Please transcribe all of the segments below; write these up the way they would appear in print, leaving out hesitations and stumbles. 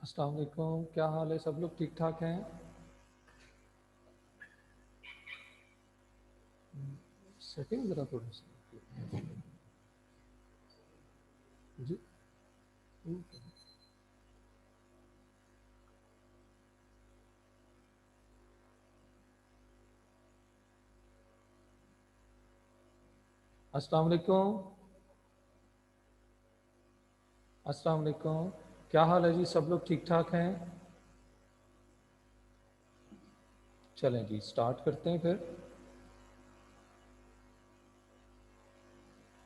अस्सलाम वालेकुम, क्या हाल है? सब लोग ठीक ठाक हैं? सेटिंग ज़रा थोड़ा सा जी। अस्सलाम वालेकुम, अस्सलाम वालेकुम, क्या हाल है जी? सब लोग ठीक ठाक हैं? चलें जी, स्टार्ट करते हैं फिर।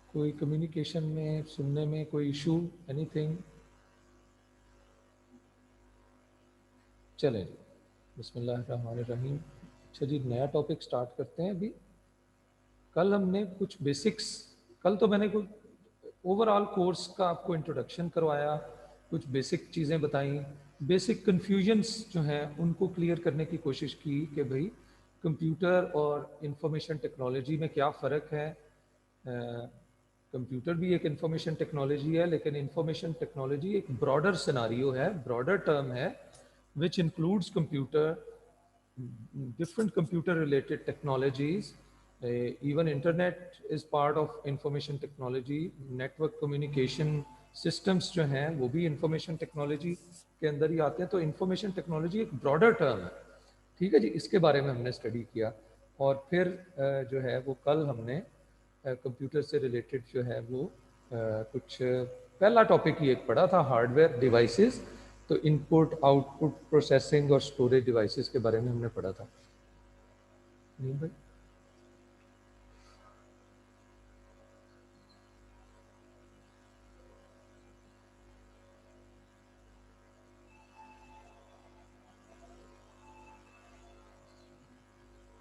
कोई कम्युनिकेशन में, सुनने में कोई इशू, एनीथिंग? चलें जी, बिस्मिल्लाहिर्रहमानिर्रहीम। अच्छा जी, नया टॉपिक स्टार्ट करते हैं अभी। कल हमने कुछ बेसिक्स, कल तो मैंने कुछ ओवरऑल कोर्स का आपको इंट्रोडक्शन करवाया, कुछ बेसिक चीज़ें बताई, बेसिक कन्फ्यूजन्स जो हैं उनको क्लियर करने की कोशिश की कि भाई कंप्यूटर और इंफॉर्मेशन टेक्नोलॉजी में क्या फ़र्क है। कंप्यूटर भी एक इंफॉर्मेशन टेक्नोलॉजी है, लेकिन इंफॉर्मेशन टेक्नोलॉजी एक ब्रॉडर सिनारियो है, ब्रॉडर टर्म है, which includes computer, different computer related technologies. Even internet is part of information technology. Network communication systems जो हैं वो भी information technology के अंदर ही आते हैं। तो information technology एक broader term है, ठीक है जी। इसके बारे में हमने स्टडी किया और फिर जो है वो कल हमने कंप्यूटर से रिलेटेड जो है वो कुछ पहला टॉपिक ही एक पढ़ा था, हार्डवेयर डिवाइसेस। तो इनपुट आउटपुट प्रोसेसिंग और स्टोरेज डिवाइसेस के बारे में हमने पढ़ा था, नहीं भाई?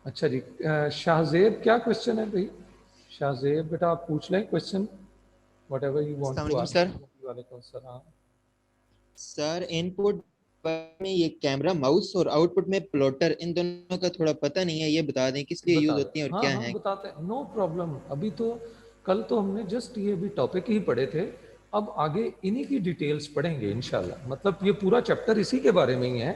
अच्छा जी, शाहजेब क्या क्वेश्चन है भाई? शाहजेब बेटा आप पूछ लें question, what ever you want अस्सलाम टू वालेकुम सर। आस्क। वालेकुम सलाम। सर इनपुट में ये कैमरा माउस और आउटपुट में प्लॉटर, इन दोनों का थोड़ा पता नहीं है, ये बता दें किस लिए यूज बता दें, होती हैं और हाँ क्या हाँ है। बताते हैं, नो प्रॉब्लम। अभी तो कल तो हमने जस्ट ये भी टॉपिक ही पढ़े थे, अब आगे इन्हीं की डिटेल्स पढ़ेंगे इंशाल्लाह। मतलब ये पूरा चैप्टर इसी के बारे में ही है।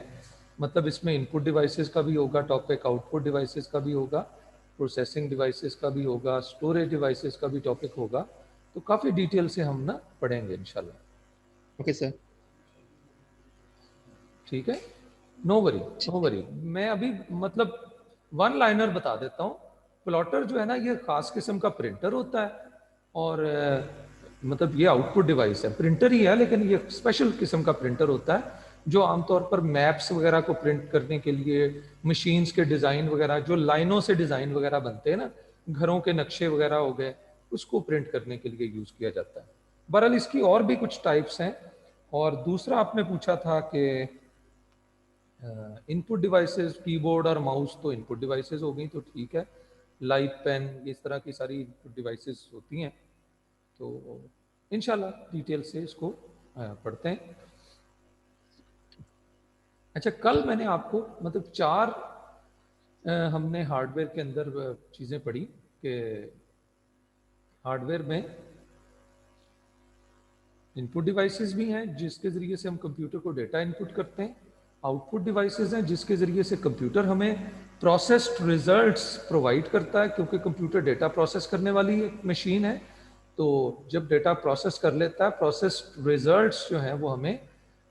मतलब इसमें इनपुट डिवाइसेस का भी होगा टॉपिक, आउटपुट डिवाइसेस का भी होगा, प्रोसेसिंग डिवाइसेस का भी होगा, स्टोरेज डिवाइसेस का भी टॉपिक होगा। तो काफ़ी डिटेल से हम ना पढ़ेंगे इंशाल्लाह, ओके सर। ठीक है। No worry, no worry. मैं अभी मतलब वन लाइनर बता देता हूँ। प्लॉटर जो है ना, ये खास किस्म का प्रिंटर होता है और मतलब ये आउटपुट डिवाइस है, प्रिंटर ही है लेकिन ये स्पेशल किस्म का प्रिंटर होता है जो आमतौर पर मैप्स वगैरह को प्रिंट करने के लिए, मशीन्स के डिज़ाइन वगैरह, जो लाइनों से डिज़ाइन वगैरह बनते हैं ना, घरों के नक्शे वगैरह हो गए, उसको प्रिंट करने के लिए यूज़ किया जाता है। बहरहाल इसकी और भी कुछ टाइप्स हैं। और दूसरा आपने पूछा था कि इनपुट डिवाइसेस, कीबोर्ड और माउस तो इनपुट डिवाइसेस हो गई, तो ठीक है। लाइट पेन, इस तरह की सारी इनपुट डिवाइसेस होती हैं। तो इंशाल्लाह डिटेल से इसको पढ़ते हैं। अच्छा, कल मैंने आपको मतलब चार हमने हार्डवेयर के अंदर चीज़ें पढ़ी कि हार्डवेयर में इनपुट डिवाइसेस भी हैं जिसके ज़रिए से हम कंप्यूटर को डेटा इनपुट करते हैं, आउटपुट डिवाइसेस हैं जिसके ज़रिए से कंप्यूटर हमें प्रोसेस्ड रिजल्ट्स प्रोवाइड करता है, क्योंकि कंप्यूटर डेटा प्रोसेस करने वाली एक मशीन है। तो जब डेटा प्रोसेस कर लेता है, प्रोसेस्ड रिजल्ट्स जो हैं वो हमें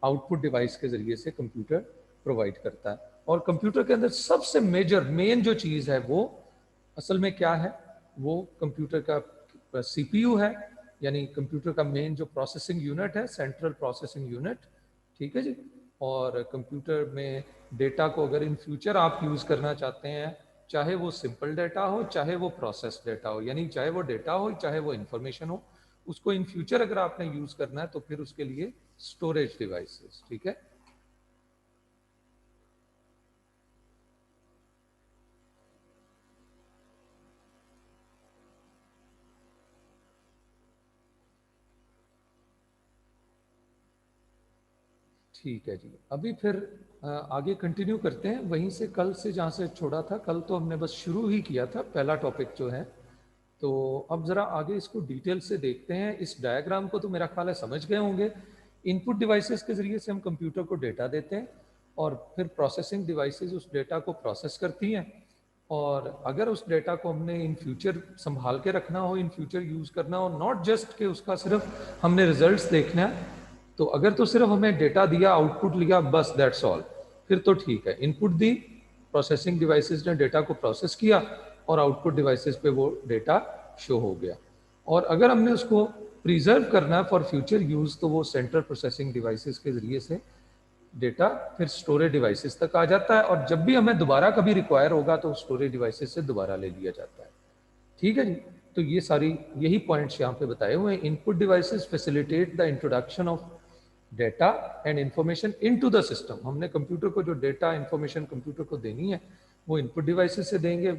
आउटपुट डिवाइस के ज़रिए से कंप्यूटर प्रोवाइड करता है। और कंप्यूटर के अंदर सबसे मेन जो चीज़ है वो असल में क्या है, वो कंप्यूटर का सीपीयू है, यानी कंप्यूटर का मेन जो प्रोसेसिंग यूनिट है, सेंट्रल प्रोसेसिंग यूनिट, ठीक है जी। और कंप्यूटर में डेटा को अगर इन फ्यूचर आप यूज़ करना चाहते हैं, चाहे वो सिंपल डेटा हो, चाहे वो प्रोसेस डेटा हो, यानी चाहे वो डेटा हो चाहे वो इंफॉर्मेशन हो, उसको इन फ्यूचर अगर आपने यूज़ करना है तो फिर उसके लिए स्टोरेज डिवाइसेस, ठीक है। ठीक है जी, अभी फिर आगे कंटिन्यू करते हैं वहीं से, कल से जहाँ से छोड़ा था। कल तो हमने बस शुरू ही किया था, पहला टॉपिक जो है। तो अब ज़रा आगे इसको डिटेल से देखते हैं। इस डायग्राम को तो मेरा ख्याल है समझ गए होंगे इनपुट डिवाइसेस के ज़रिए से हम कंप्यूटर को डेटा देते हैं और फिर प्रोसेसिंग डिवाइसेस उस डेटा को प्रोसेस करती हैं, और अगर उस डेटा को हमने इन फ्यूचर संभाल के रखना हो, इन फ्यूचर यूज़ करना हो, नॉट जस्ट कि उसका सिर्फ हमने रिजल्ट्स देखना है, तो अगर तो सिर्फ हमें डेटा दिया, आउटपुट लिया, बस दैट्स ऑल, फिर तो ठीक है। इनपुट दी, प्रोसेसिंग डिवाइसेस ने डेटा को प्रोसेस किया और आउटपुट डिवाइसेस पे वो डेटा शो हो गया। और अगर हमने उसको प्रिजर्व करना है फॉर फ्यूचर यूज़, तो वो सेंट्रल प्रोसेसिंग डिवाइसेस के ज़रिए से डेटा फिर स्टोरेज डिवाइसेस तक आ जाता है, और जब भी हमें दोबारा कभी रिक्वायर होगा तो स्टोरेज डिवाइसेस से दोबारा ले लिया जाता है। ठीक है जी। तो ये सारी यही पॉइंट्स यहाँ पे बताए हुए हैं। Input devices facilitate the introduction of data and information into the system. हमने कंप्यूटर को जो डेटा इंफॉर्मेशन कंप्यूटर को देनी है वो इनपुट डिवाइसेस से देंगे।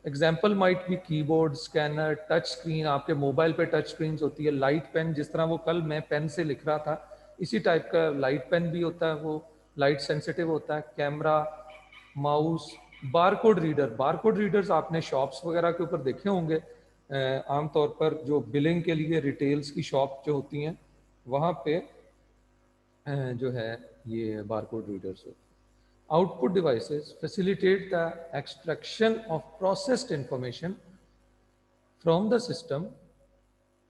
Example might be keyboard, scanner, touch screen. आपके मोबाइल पे टच स्क्रीन होती है, लाइट पेन, जिस तरह वो कल मैं पेन से लिख रहा था इसी टाइप का लाइट पेन भी होता है, वो लाइट सेंसिटिव होता है। Camera, mouse, barcode reader. Barcode readers आपने शॉप्स वगैरह के ऊपर देखे होंगे, आमतौर पर जो बिलिंग के लिए रिटेल्स की शॉप जो होती हैं वहाँ पे जो है ये बारकोड रीडर्स होते हैं। Output devices facilitate the extraction of processed information from the system.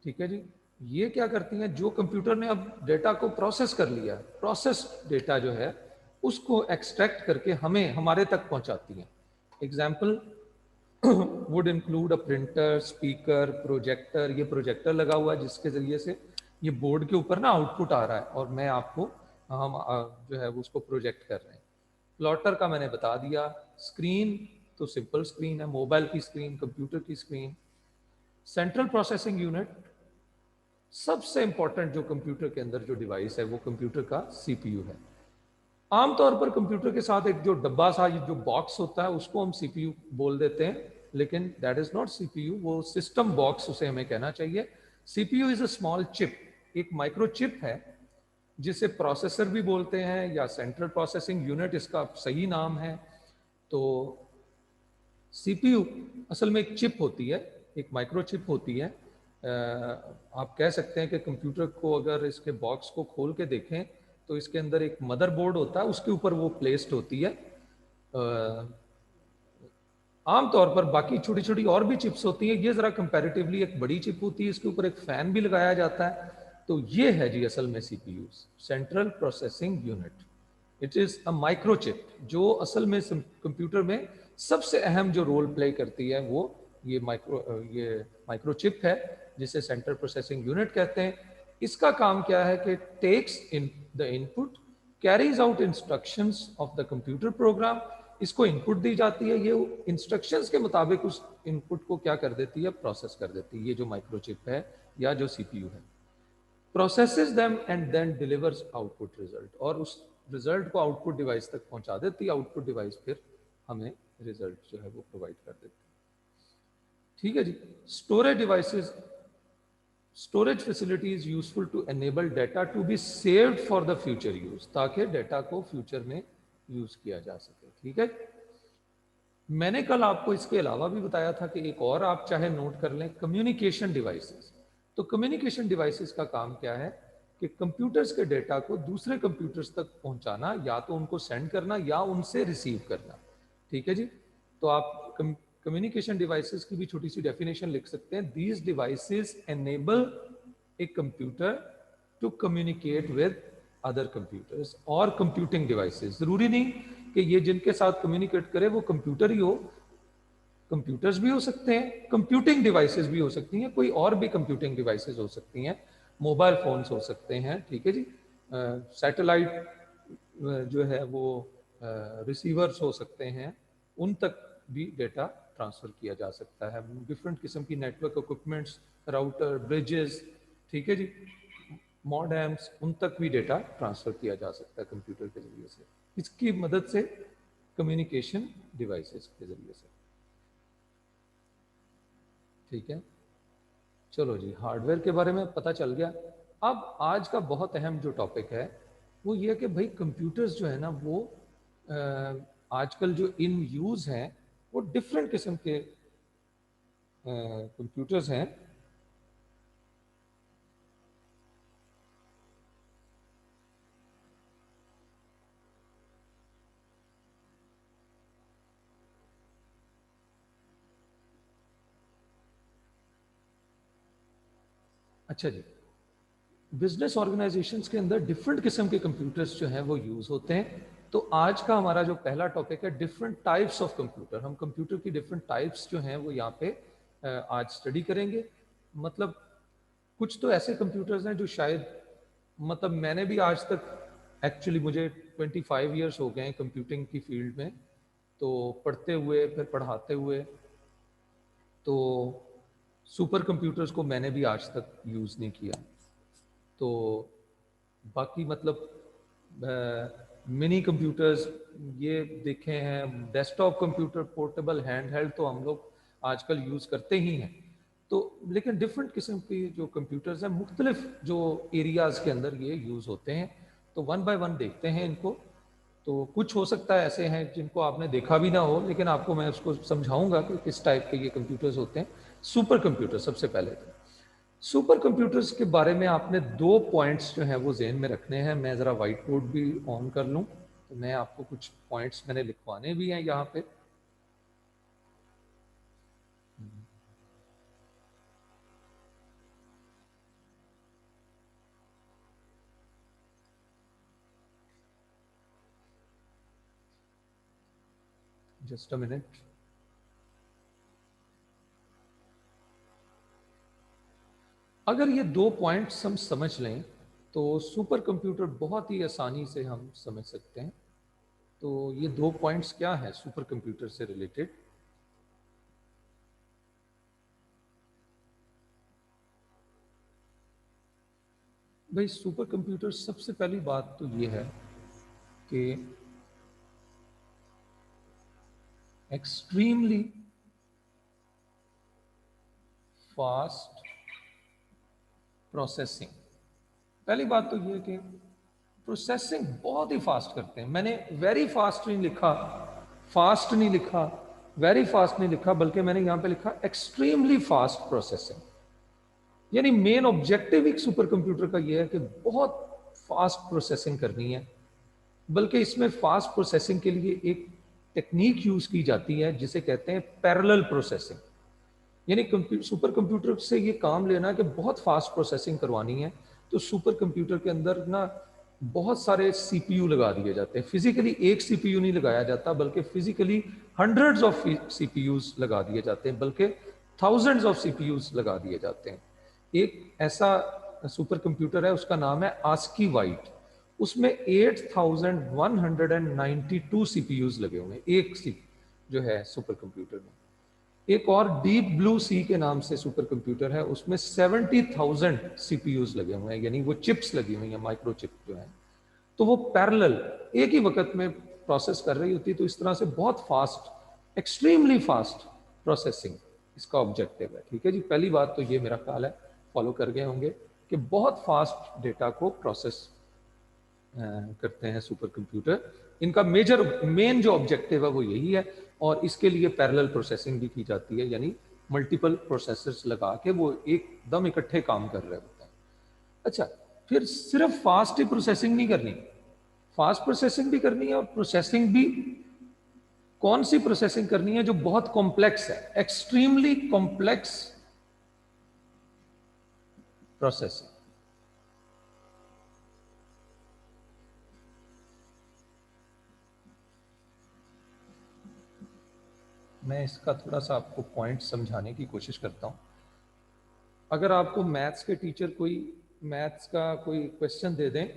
ठीक है जी। ये क्या करती हैं, जो कंप्यूटर ने अब डेटा को प्रोसेस कर लिया, प्रोसेस्ड डेटा जो है उसको एक्सट्रैक्ट करके हमें हमारे तक पहुंचाती हैं। Example would include a printer, speaker, projector. ये प्रोजेक्टर लगा हुआ है जिसके जरिए से ये बोर्ड के ऊपर ना आउटपुट आ रहा है और मैं आपको हम जो है वो उसको प्रोजेक्ट कर रहे हैं। प्लॉटर का मैंने बता दिया। स्क्रीन तो सिंपल स्क्रीन है, मोबाइल की स्क्रीन, कंप्यूटर की स्क्रीन। सेंट्रल प्रोसेसिंग यूनिट, सबसे इंपॉर्टेंट जो कंप्यूटर के अंदर जो डिवाइस है वो कंप्यूटर का सीपीयू है। आमतौर पर कंप्यूटर के साथ एक जो डब्बा सा जो बॉक्स होता है उसको हम सीपीयू बोल देते हैं, लेकिन दैट इज नॉट सीपीयू, वो सिस्टम बॉक्स उसे हमें कहना चाहिए। CPU is a small chip, एक माइक्रो चिप है जिसे प्रोसेसर भी बोलते हैं या सेंट्रल प्रोसेसिंग यूनिट इसका सही नाम है। तो सीपीयू असल में एक चिप होती है, एक माइक्रो चिप होती है। आप कह सकते हैं कि कंप्यूटर को अगर इसके बॉक्स को खोल के देखें तो इसके अंदर एक मदरबोर्ड होता है, उसके ऊपर वो प्लेस्ड होती है। आमतौर पर बाकी छोटी छोटी और भी चिप्स होती हैं, ये जरा कंपैरेटिवली एक बड़ी चिप होती है, इसके ऊपर एक फैन भी लगाया जाता है। तो ये है जी असल में CPU, central processing unit. It is a microchip जो असल में कंप्यूटर में सबसे अहम जो रोल प्ले करती है वो ये माइक्रोचिप है जिसे सेंट्रल प्रोसेसिंग यूनिट कहते हैं। इसका काम क्या है कि takes in the input, carries out instructions of the computer program. इसको इनपुट दी जाती है, ये इंस्ट्रक्शंस के मुताबिक उस इनपुट को क्या कर देती है, प्रोसेस कर देती है, ये जो माइक्रोचिप है या जो सीपीयू है। Processes them and then delivers output result, और उस रिजल्ट को आउटपुट डिवाइस तक पहुंचा देती है। आउटपुट डिवाइस फिर हमें रिजल्ट जो है वो प्रोवाइड कर देती है। ठीक है जी। Storage devices, storage facility is useful to enable data to be saved for the future use, ताकि डेटा को फ्यूचर में यूज किया जा सके। ठीक है। मैंने कल आपको इसके अलावा भी बताया था कि एक और आप चाहे नोट कर लें, कम्युनिकेशन डिवाइसेस। तो कम्युनिकेशन डिवाइसेस का काम क्या है कि कंप्यूटर्स के डेटा को दूसरे कंप्यूटर्स तक पहुंचाना, या तो उनको सेंड करना या उनसे रिसीव करना। ठीक है जी। तो आप कम्युनिकेशन डिवाइसेस की भी छोटी सी डेफिनेशन लिख सकते हैं। These devices enable a computer to communicate with other computers और कंप्यूटिंग डिवाइसेस। जरूरी नहीं कि ये जिनके साथ कम्युनिकेट करे वो कंप्यूटर ही हो, कंप्यूटर्स भी हो सकते हैं, कंप्यूटिंग डिवाइसेस भी हो सकती हैं, कोई और भी कंप्यूटिंग डिवाइसेस हो सकती हैं, मोबाइल फोन्स हो सकते हैं। ठीक है जी। सैटेलाइट जो है वो रिसीवर्स हो सकते हैं, उन तक भी डेटा ट्रांसफर किया जा सकता है। डिफरेंट किस्म की नेटवर्क इक्विपमेंट्स, राउटर, ब्रिजेस, ठीक है जी, मॉडेम्स, उन तक भी डेटा ट्रांसफर किया जा सकता है कंप्यूटर के जरिए से, इसकी मदद से, कम्युनिकेशन डिवाइसेस के जरिए से। ठीक है। चलो जी, हार्डवेयर के बारे में पता चल गया। अब आज का बहुत अहम जो टॉपिक है वो ये है कि भाई कंप्यूटर्स जो है ना वो आजकल जो इन यूज़ हैं वो डिफरेंट किस्म के कंप्यूटर्स हैं। अच्छा जी, बिजनेस ऑर्गेनाइजेशंस के अंदर डिफरेंट किस्म के कंप्यूटर्स जो हैं वो यूज़ होते हैं। तो आज का हमारा जो पहला टॉपिक है डिफरेंट टाइप्स ऑफ कंप्यूटर। हम कंप्यूटर की डिफरेंट टाइप्स जो हैं वो यहाँ पे आज स्टडी करेंगे। मतलब कुछ तो ऐसे कंप्यूटर्स हैं जो शायद, मतलब मैंने भी आज तक, एक्चुअली मुझे 25 ईयर्स हो गए हैं कंप्यूटिंग की फील्ड में, तो पढ़ते हुए फिर पढ़ाते हुए, तो सुपर कंप्यूटर्स को मैंने भी आज तक यूज़ नहीं किया। तो बाकी मतलब मिनी कंप्यूटर्स ये देखे हैं, desktop computer portable hand held तो हम लोग आजकल यूज़ करते ही हैं। तो लेकिन डिफरेंट किस्म की जो कंप्यूटर्स हैं मुख्तलिफ जो एरियाज़ के अंदर ये यूज़ होते हैं, तो वन बाय वन देखते हैं इनको। तो कुछ हो सकता है ऐसे हैं जिनको आपने देखा भी ना हो, लेकिन आपको मैं उसको समझाऊंगा कि किस टाइप के ये कंप्यूटर्स होते हैं। सुपर कंप्यूटर सबसे पहले तो, सुपर कंप्यूटर्स के बारे में आपने दो पॉइंट्स जो हैं वो जेहन में रखने हैं। मैं ज़रा वाइट बोर्ड भी ऑन कर लूं, तो मैं आपको कुछ पॉइंट्स मैंने लिखवाने भी हैं यहाँ पे। Just a minute. अगर ये दो पॉइंट्स हम समझ लें तो सुपर कंप्यूटर बहुत ही आसानी से हम समझ सकते हैं। तो ये दो पॉइंट्स क्या हैं सुपर कंप्यूटर से रिलेटेड? भाई सुपर कंप्यूटर, सबसे पहली बात तो ये है कि एक्सट्रीमली फास्ट प्रोसेसिंग। पहली बात तो ये कि प्रोसेसिंग बहुत ही फास्ट करते हैं। मैंने वेरी फास्ट नहीं लिखा, फास्ट नहीं लिखा, वेरी फास्ट नहीं लिखा, बल्कि मैंने यहां पे लिखा एक्सट्रीमली फास्ट प्रोसेसिंग। यानी मेन ऑब्जेक्टिव एक सुपर कंप्यूटर का यह है कि बहुत फास्ट प्रोसेसिंग करनी है। बल्कि इसमें फास्ट प्रोसेसिंग के लिए एक टेक्निक यूज की जाती है जिसे कहते हैं पैरेलल प्रोसेसिंग। यानी सुपर कंप्यूटर से ये काम लेना कि बहुत फास्ट प्रोसेसिंग करवानी है, तो सुपर कंप्यूटर के अंदर ना बहुत सारे सीपीयू लगा दिए जाते हैं। फिजिकली एक सीपीयू नहीं लगाया जाता, बल्कि फिजिकली हंड्रेड्स ऑफ सीपीयूज लगा दिए जाते हैं, बल्कि थाउजेंड्स ऑफ सीपीयूज लगा दिए जाते हैं। एक ऐसा सुपर कंप्यूटर है, उसका नाम है आस्की वाइट। उसमें 8192 सीपीयूज लगे हुए हैं एक जो है सुपर कंप्यूटर में। एक और डीप ब्लू सी के नाम से सुपर कंप्यूटर है, उसमें 70,000 सीपीयूज लगे हुए हैं, यानी वो चिप्स लगी हुई हैं, माइक्रो चिप जो है। तो वो पैरेलल एक ही वक्त में प्रोसेस कर रही होती है। तो इस तरह से बहुत फास्ट, एक्सट्रीमली फास्ट प्रोसेसिंग इसका ऑब्जेक्टिव है। ठीक है जी, पहली बात तो ये मेरा ख्याल है फॉलो कर गए होंगे कि बहुत फास्ट डेटा को प्रोसेस करते हैं सुपर कंप्यूटर। इनका मेन जो ऑब्जेक्टिव है वो यही है, और इसके लिए पैरेलल प्रोसेसिंग भी की जाती है, यानी मल्टीपल प्रोसेसर्स लगा के वो एकदम इकट्ठे काम कर रहे होते हैं। अच्छा, फिर सिर्फ फास्ट ही प्रोसेसिंग नहीं करनी, फास्ट प्रोसेसिंग भी करनी है, और प्रोसेसिंग भी कौन सी प्रोसेसिंग करनी है? जो बहुत कॉम्प्लेक्स है, एक्सट्रीमली कॉम्प्लेक्स प्रोसेसिंग। मैं इसका थोड़ा सा आपको पॉइंट समझाने की कोशिश करता हूं। अगर आपको मैथ्स के टीचर कोई मैथ्स का कोई क्वेश्चन दे दें,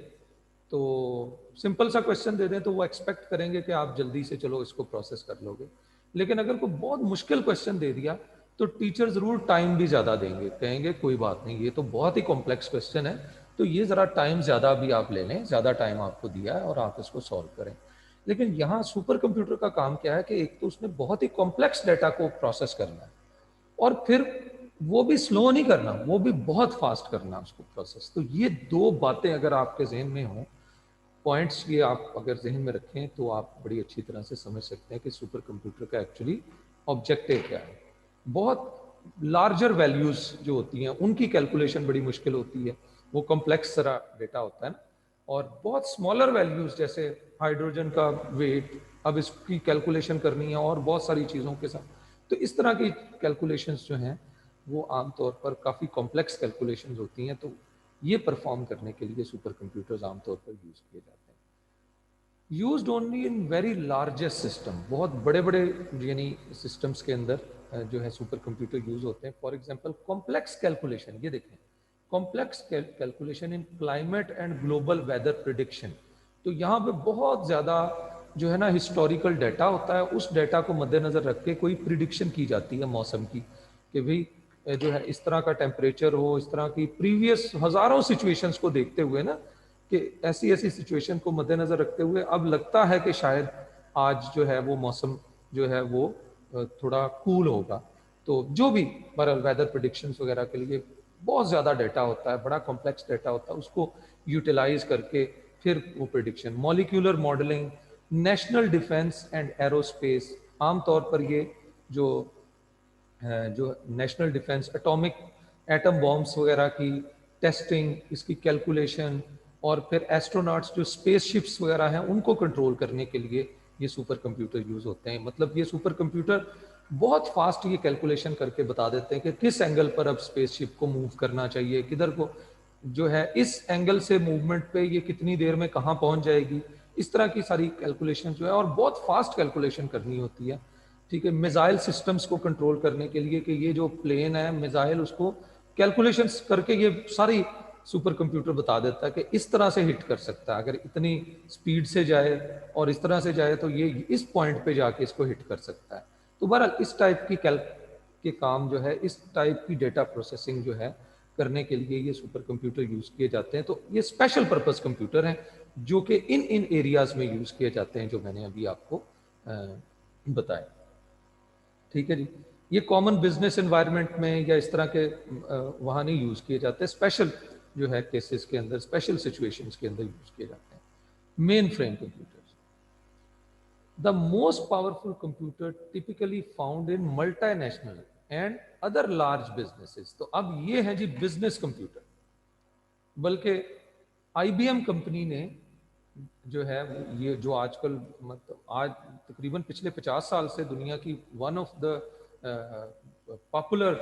तो सिंपल सा क्वेश्चन दे दें, तो वो एक्सपेक्ट करेंगे कि आप जल्दी से चलो इसको प्रोसेस कर लोगे। लेकिन अगर कोई बहुत मुश्किल क्वेश्चन दे दिया, तो टीचर जरूर टाइम भी ज़्यादा देंगे, कहेंगे कोई बात नहीं, ये तो बहुत ही कॉम्प्लेक्स क्वेश्चन है, तो ये ज़रा टाइम ज़्यादा भी आप ले लें, ज़्यादा टाइम आपको दिया है और आप इसको सॉल्व करें। लेकिन यहाँ सुपर कंप्यूटर का काम क्या है कि एक तो उसने बहुत ही कॉम्प्लेक्स डेटा को प्रोसेस करना है, और फिर वो भी स्लो नहीं करना, वो भी बहुत फास्ट करना उसको प्रोसेस। तो ये दो बातें अगर आपके जहन में हों, पॉइंट्स ये आप अगर जहन में रखें, तो आप बड़ी अच्छी तरह से समझ सकते हैं कि सुपर कंप्यूटर का एक्चुअली ऑब्जेक्टिव क्या है। बहुत लार्जर वैल्यूज जो होती हैं उनकी कैलकुलेशन बड़ी मुश्किल होती है, वो कॉम्प्लेक्स सारा डेटा होता है ना। और बहुत स्मॉलर वैल्यूज जैसे हाइड्रोजन का वेट, अब इसकी कैलकुलेशन करनी है और बहुत सारी चीज़ों के साथ, तो इस तरह की कैलकुलेशंस जो हैं वो आमतौर पर काफ़ी कॉम्प्लेक्स कैलकुलेशंस होती हैं, तो ये परफॉर्म करने के लिए सुपर कंप्यूटर्स आमतौर पर यूज़ किए जाते हैं। Used only in very largest system, बहुत बड़े बड़े यानी सिस्टम्स के अंदर जो है सुपर कंप्यूटर यूज होते हैं। फॉर एग्जांपल कॉम्प्लेक्स कैलकुलेशन, ये देखें, complex calculation in climate and global weather prediction. तो यहाँ पे बहुत ज़्यादा जो है ना हिस्टोरिकल डाटा होता है, उस डाटा को मद्देनज़र रख के कोई प्रिडिक्शन की जाती है मौसम की, कि भाई जो है इस तरह का टेम्परेचर हो, इस तरह की प्रीवियस हज़ारों सिचुएशंस को देखते हुए ना, कि ऐसी ऐसी सिचुएशन को मद्देनजर रखते हुए अब लगता है कि शायद आज जो है वो मौसम जो है वो थोड़ा कूल होगा। तो जो भी बहरहाल वेदर प्रिडिक्शंस वगैरह के लिए बहुत ज़्यादा डाटा होता है, बड़ा कॉम्प्लेक्स डाटा होता है, उसको यूटिलाइज करके फिर वो prediction. Molecular modelling, national defence and aerospace, आमतौर पर ये जो national defence, atomic atom bombs वगैरह की टेस्टिंग, इसकी कैलकुलेशन, और फिर एस्ट्रोनॉट्स जो स्पेस शिप्स वगैरह हैं उनको कंट्रोल करने के लिए ये सुपर कंप्यूटर यूज होते हैं। मतलब ये सुपर कंप्यूटर बहुत फास्ट ये कैलकुलेशन करके बता देते हैं कि किस एंगल पर अब स्पेस शिप को मूव करना चाहिए, किधर को जो है इस एंगल से मूवमेंट पे ये कितनी देर में कहाँ पहुंच जाएगी। इस तरह की सारी कैलकुलेशन जो है, और बहुत फास्ट कैलकुलेशन करनी होती है। ठीक है, मिसाइल सिस्टम्स को कंट्रोल करने के लिए कि ये जो प्लेन है मिसाइल, उसको कैलकुलेशंस करके ये सारी सुपर कंप्यूटर बता देता है कि इस तरह से हिट कर सकता है, अगर इतनी स्पीड से जाए और इस तरह से जाए तो ये इस पॉइंट पे जाके इसको हिट कर सकता है। तो बहरहाल इस टाइप की के काम जो है, इस टाइप की डेटा प्रोसेसिंग जो है करने के लिए ये सुपर कंप्यूटर यूज किए जाते हैं। तो ये स्पेशल पर्पस कंप्यूटर हैं जो कि इन एरियाज में यूज किए जाते हैं जो मैंने अभी आपको बताया। ठीक है जी, ये कॉमन बिजनेस एनवायरनमेंट में या इस तरह के वहाँ नहीं यूज़ किए जाते, स्पेशल जो है केसेस के अंदर, स्पेशल सिचुएशंस के अंदर यूज़ किए जाते हैं। Main frame computers, the most powerful computer typically found in multinational and other large businesses. तो अब ये है जी बिजनेस कंप्यूटर, बल्कि IBM कंपनी ने जो है ये जो आजकल मतलब आज तकरीबन पिछले 50 साल से दुनिया की one of the popular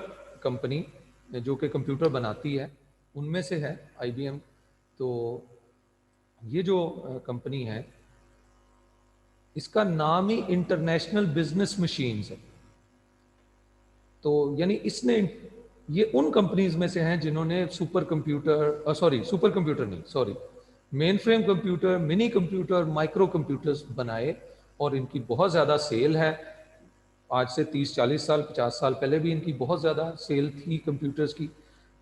company जो कि कंप्यूटर बनाती है उनमें से है IBM। तो ये जो कंपनी है इसका नाम ही इंटरनेशनल बिजनेस मशीन्स है। तो यानी इसने, ये उन कंपनीज में से हैं जिन्होंने सुपर कंप्यूटर नहीं, sorry, main frame computer, mini computer, micro computers बनाए, और इनकी बहुत ज़्यादा सेल है। आज से 30-40 साल 50 साल पहले भी इनकी बहुत ज़्यादा सेल थी कंप्यूटर्स की।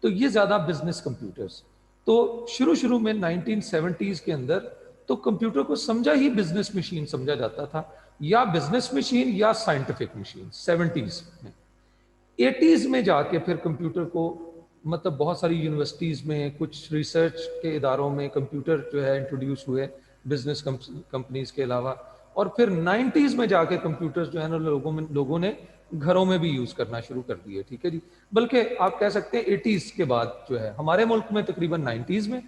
तो ये ज़्यादा बिजनेस कंप्यूटर्स, तो शुरू में 1970s के अंदर तो कंप्यूटर को समझा ही बिजनेस मशीन समझा जाता था, या बिजनेस मशीन या साइंटिफिक मशीन 70s में। 80s में जाके फिर कंप्यूटर को मतलब बहुत सारी यूनिवर्सिटीज़ में, कुछ रिसर्च के इदारों में कंप्यूटर जो है इंट्रोड्यूस हुए बिजनेस कंपनीज के अलावा, और फिर 90s में जाके कंप्यूटर्स जो है ना लोगों ने घरों में भी यूज़ करना शुरू कर दिए। ठीक है जी, बल्कि आप कह सकते हैं 80s के बाद जो है हमारे मुल्क में तकरीबन 90s में,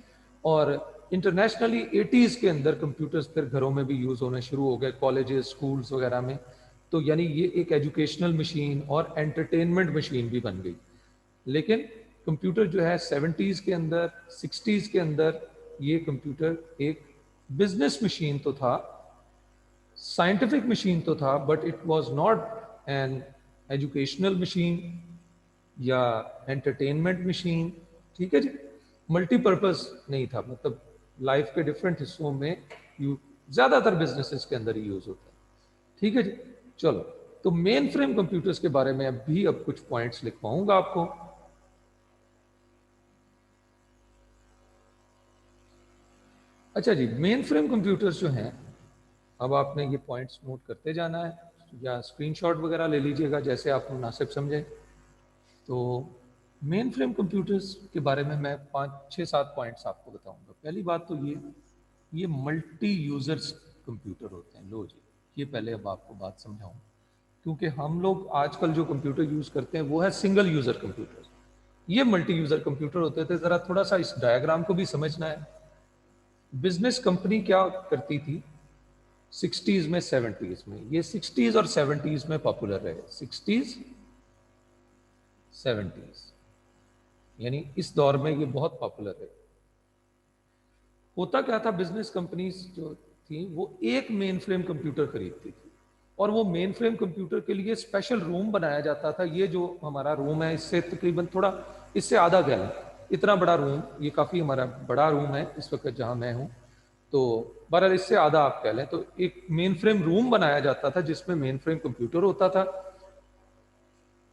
और इंटरनेशनली 80s के अंदर कंप्यूटर्स फिर घरों में भी यूज़ होने शुरू हो गए, कॉलेजेस, स्कूल्स वगैरह में। तो यानी ये एक एजुकेशनल मशीन और एंटरटेनमेंट मशीन भी बन गई। लेकिन कंप्यूटर जो है 70s के अंदर, 60s के अंदर, ये कंप्यूटर एक बिजनेस मशीन तो था, साइंटिफिक मशीन तो था, but it was not an educational machine या एंटरटेनमेंट मशीन। ठीक है जी, मल्टीपर्पज नहीं था, मतलब लाइफ के डिफरेंट हिस्सों में ज़्यादातर बिजनेसेस के अंदर ही यूज होता है। ठीक है जी, चलो, तो मेन फ्रेम कंप्यूटर्स के बारे में अब कुछ पॉइंट्स लिखवाऊंगा आपको। अच्छा जी, मेन फ्रेम कंप्यूटर्स जो हैं, अब आपने ये पॉइंट्स नोट करते जाना है या स्क्रीनशॉट वगैरह ले लीजिएगा जैसे आप मुनासिब समझें। तो मेन फ्रेम कंप्यूटर्स के बारे में मैं 5-6-7 पॉइंट्स आपको बताऊंगा। पहली बात तो ये मल्टी यूजर्स कंप्यूटर होते हैं। लो जी, ये पहले अब आपको बात समझाऊं, क्योंकि हम लोग आजकल जो कंप्यूटर यूज करते हैं वो है सिंगल यूजर कंप्यूटर, ये मल्टी यूजर कंप्यूटर होते थे। जरा थोड़ा सा इस डायग्राम को भी समझना है। बिजनेस कंपनी क्या करती थी 60s में 70s में, ये 60s और 70s में पॉपुलर रहे। 60s 70s, यानी इस दौर में ये बहुत पॉपुलर है। होता क्या था, बिजनेस कंपनीज जो थी वो एक मेन फ्रेम कंप्यूटर खरीदती थी और वो मेन फ्रेम कंप्यूटर के लिए स्पेशल रूम बनाया जाता था। ये जो हमारा रूम है इससे तकरीबन थोड़ा इससे आधा गैलन इतना बड़ा रूम, ये काफ़ी हमारा बड़ा रूम है इस वक्त जहाँ मैं हूँ, तो बहरहाल इससे आधा आप कह लें, तो एक मेन फ्रेम रूम बनाया जाता था जिसमें मेन फ्रेम कंप्यूटर होता था।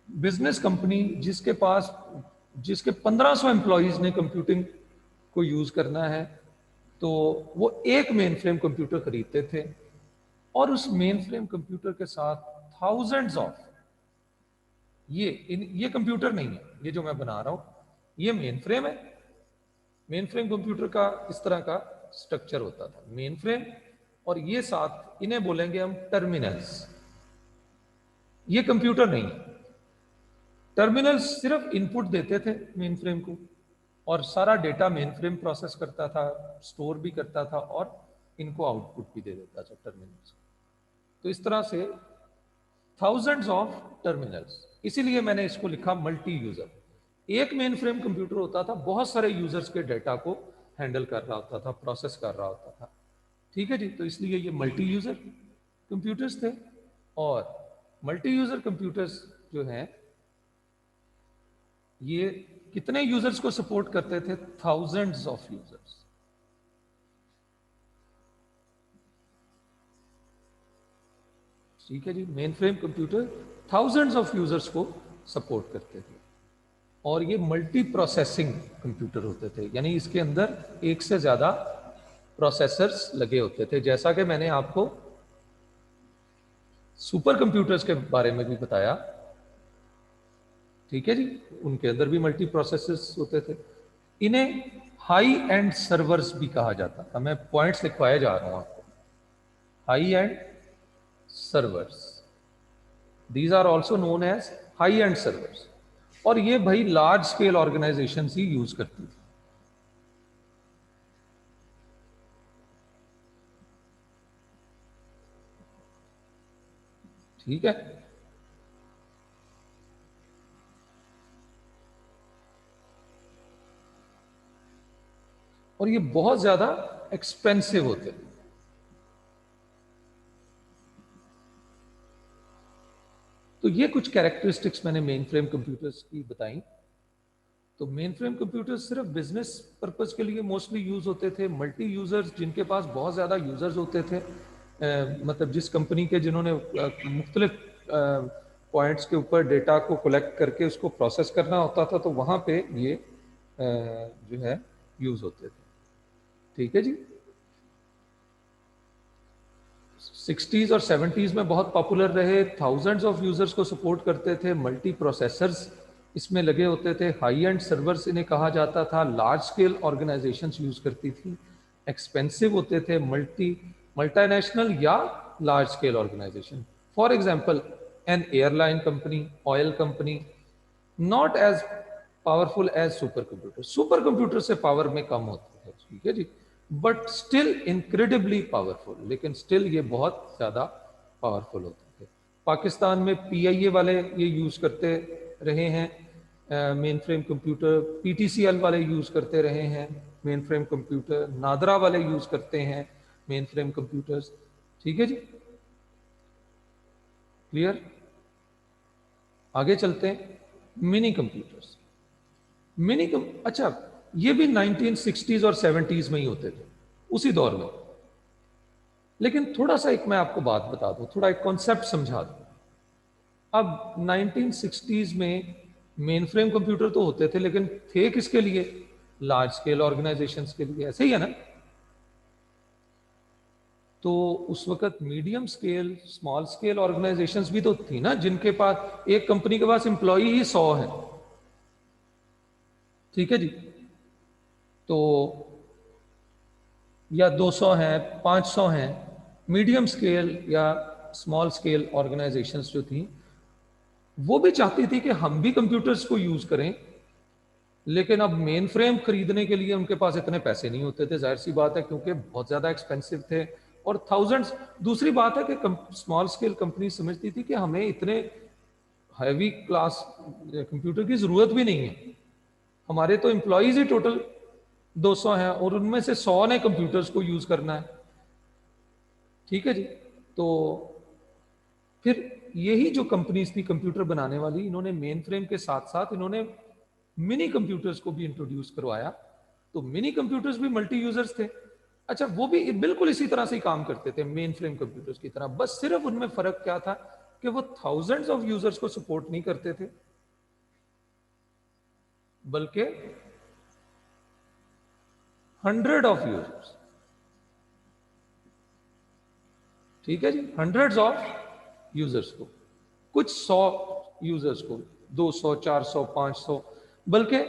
बिजनेस कंपनी जिसके 1500 एम्प्लॉयज ने कंप्यूटिंग को यूज करना है, तो वो एक मेन फ्रेम कंप्यूटर खरीदते थे और उस मेन फ्रेम कंप्यूटर के साथ थाउजेंड्स ऑफ ये कंप्यूटर नहीं है, ये जो मैं बना रहा हूं ये मेन फ्रेम है। मेन फ्रेम कंप्यूटर का इस तरह का स्ट्रक्चर होता था, मेन फ्रेम, और ये साथ इन्हें बोलेंगे हम टर्मिनल्स। ये कंप्यूटर नहीं है, टर्मिनल सिर्फ इनपुट देते थे मेन फ्रेम को और सारा डेटा मेन फ्रेम प्रोसेस करता था, स्टोर भी करता था और इनको आउटपुट भी दे देता था टर्मिनल्स। तो इस तरह से थाउजेंड्स ऑफ टर्मिनल्स, इसीलिए मैंने इसको लिखा मल्टी यूजर। एक मेन फ्रेम कंप्यूटर होता था, बहुत सारे यूजर्स के डेटा को हैंडल कर रहा होता था, प्रोसेस कर रहा होता था। ठीक है जी, तो इसलिए ये मल्टी यूजर कंप्यूटर्स थे। और मल्टी यूजर कंप्यूटर्स जो हैं ये कितने यूजर्स को सपोर्ट करते थे? Thousands of users. ठीक है जी, mainframe computer thousands of users को सपोर्ट करते थे और ये मल्टी प्रोसेसिंग कंप्यूटर होते थे, यानी इसके अंदर एक से ज्यादा प्रोसेसर्स लगे होते थे। जैसा कि मैंने आपको सुपर कंप्यूटर्स के बारे में भी बताया, ठीक है जी, उनके अंदर भी मल्टी प्रोसेसर्स होते थे। इन्हें हाई एंड सर्वर्स भी कहा जाता था। मैं पॉइंट्स लिखवाए जा रहा हूं आपको। High end servers, these are also known as high end servers. और ये भाई लार्ज स्केल ऑर्गेनाइजेशन ही यूज करती थी। ठीक है, और ये बहुत ज्यादा एक्सपेंसिव होते हैं। तो ये कुछ कैरेक्टरिस्टिक्स मैंने मेन फ्रेम कंप्यूटर्स की बताई। तो मेन फ्रेम कंप्यूटर्स सिर्फ बिजनेस पर्पज के लिए मोस्टली यूज होते थे। मल्टी यूजर्स, जिनके पास बहुत ज़्यादा यूजर्स होते थे, मतलब जिस कंपनी के जिन्होंने मुख्तलिफ पॉइंट्स के ऊपर डेटा को कलेक्ट करके उसको प्रोसेस करना होता था, तो वहाँ पे ये जो है यूज होते थे। ठीक है जी, 60s और 70s में बहुत पॉपुलर रहे, थाउजेंड्स ऑफ यूजर्स को सपोर्ट करते थे, मल्टी प्रोसेसर्स इसमें लगे होते थे, हाई एंड सर्वर्स इन्हें कहा जाता था, लार्ज स्केल ऑर्गेनाइजेशंस यूज करती थी, एक्सपेंसिव होते थे, मल्टीनेशनल या large scale organization. For example an airline company, oil company, not as powerful as super computer. Super computer से पावर में कम होती है, ठीक है जी, बट स्टिल इनक्रेडिबली पावरफुल, लेकिन स्टिल ये बहुत ज्यादा पावरफुल होते थे। पाकिस्तान में पीआईए वाले ये यूज करते रहे हैं मेन फ्रेम कंप्यूटर, पीटीसीएल वाले यूज करते रहे हैं मेन फ्रेम कंप्यूटर, नादरा वाले यूज करते हैं मेन फ्रेम कंप्यूटर्स। ठीक है जी, क्लियर? आगे चलते हैं। मिनी कंप्यूटर्स, अच्छा, ये भी 1960s और 70s में ही होते थे, उसी दौर में। लेकिन थोड़ा सा एक मैं आपको बात बता दूं, थोड़ा एक कॉन्सेप्ट समझा दूं। अब 1960s में मेन फ्रेम कंप्यूटर तो होते थे, लेकिन थे किसके लिए? लार्ज स्केल ऑर्गेनाइजेशंस के लिए, ऐसे ही है ना? तो उस वक्त medium scale, small scale organisations भी तो थी ना, जिनके पास एक कंपनी के पास एम्प्लॉई ही 100 है। ठीक है जी, तो या 200 हैं, 500 हैं। मीडियम स्केल या स्मॉल स्केल ऑर्गेनाइजेशंस जो थी वो भी चाहती थी कि हम भी कंप्यूटर्स को यूज करें, लेकिन अब मेन फ्रेम खरीदने के लिए उनके पास इतने पैसे नहीं होते थे, जाहिर सी बात है, क्योंकि बहुत ज्यादा एक्सपेंसिव थे और थाउजेंड्स। दूसरी बात है कि स्मॉल स्केल कंपनी समझती थी कि हमें इतने हैवी क्लास कंप्यूटर की जरूरत भी नहीं है। हमारे तो एम्प्लॉयज ही टोटल 200 हैं और उनमें से 100 ने कंप्यूटर्स को यूज करना है। ठीक है जी। तो फिर यही जो कंपनीज थी कंप्यूटर बनाने वाली, इन्होंने मेन फ्रेम के साथ साथ इन्होंने मिनी कंप्यूटर्स को भी इंट्रोड्यूस करवाया। तो मिनी कंप्यूटर्स भी मल्टी यूजर्स थे। अच्छा, वो भी बिल्कुल इसी तरह से ही काम करते थे मेन फ्रेम कंप्यूटर्स की तरह, बस सिर्फ उनमें फर्क क्या था कि वो थाउजेंड्स ऑफ यूजर्स को सपोर्ट नहीं करते थे, बल्कि 100 ऑफ यूजर्स। ठीक है जी, हंड्रेड्स ऑफ यूजर्स को, कुछ 100 यूजर्स को, 200, 400, 500, बल्कि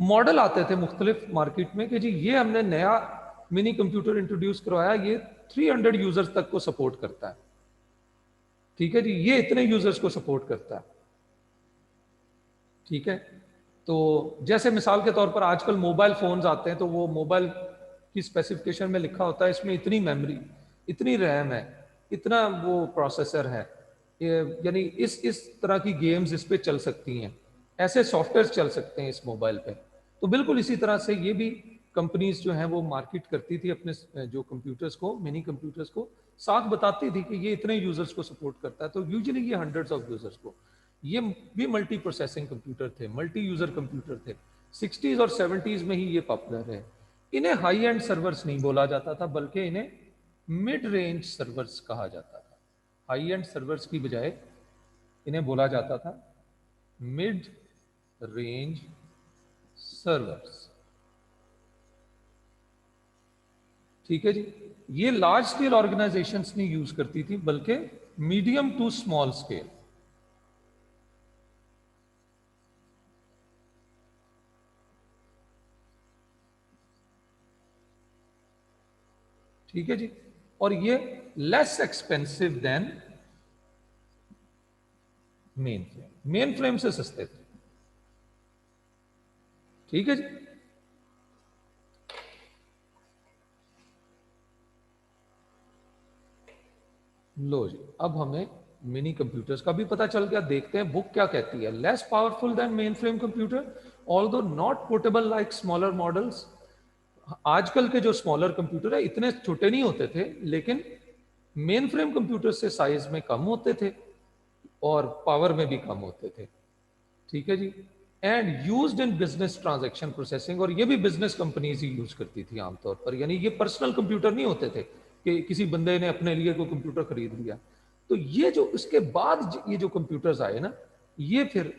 मॉडल आते थे मुख्तलिफ मार्केट में कि जी ये हमने नया मिनी कंप्यूटर इंट्रोड्यूस करवाया, ये 300 यूजर्स तक को सपोर्ट करता है। ठीक है जी, ये इतने यूजर्स को सपोर्ट करता है। ठीक है, तो जैसे मिसाल के तौर पर आजकल मोबाइल फोन्स आते हैं, तो वो मोबाइल की स्पेसिफिकेशन में लिखा होता है इसमें इतनी मेमोरी, इतनी रैम है, इतना वो प्रोसेसर है, यानी इस तरह की गेम्स इस पे चल सकती हैं, ऐसे सॉफ्टवेयर चल सकते हैं इस मोबाइल पे। तो बिल्कुल इसी तरह से ये भी कंपनीज जो हैं वो मार्केट करती थी अपने जो कंप्यूटर्स को, मिनी कंप्यूटर्स को, साथ बताती थी कि ये इतने यूजर्स को सपोर्ट करता है। तो यूजुअली ये हंड्रेड्स ऑफ यूजर्स को, ये भी मल्टी प्रोसेसिंग कंप्यूटर थे, मल्टी यूजर कंप्यूटर थे। 60s और 70s में ही ये पॉपुलर है। इन्हें हाई एंड सर्वर्स नहीं बोला जाता था, बल्कि इन्हें मिड रेंज सर्वर्स कहा जाता था। हाई एंड सर्वर्स की बजाय इन्हें बोला जाता था मिड रेंज सर्वर्स। ठीक है जी, ये लार्ज स्केल ऑर्गेनाइजेशंस नहीं यूज करती थी, बल्कि मीडियम टू स्मॉल स्केल। ठीक है जी, और ये less expensive than main frame, main frame से सस्ते थे। ठीक है जी। लो जी, अब हमें मिनी कंप्यूटर्स का भी पता चल गया। देखते हैं बुक क्या कहती है। Less powerful than main frame computer, although not portable like smaller models. आजकल के जो स्मॉलर कंप्यूटर है इतने छोटे नहीं होते थे, लेकिन मेन फ्रेम कंप्यूटर से साइज में कम होते थे और पावर में भी कम होते थे। ठीक है जी। And used in business transaction processing, और ये भी बिजनेस कंपनीज ही यूज करती थी आमतौर पर, यानी ये पर्सनल कंप्यूटर नहीं होते थे कि किसी बंदे ने अपने लिए कोई कंप्यूटर खरीद लिया। तो ये जो इसके बाद ये जो कंप्यूटर्स आए ना, ये फिर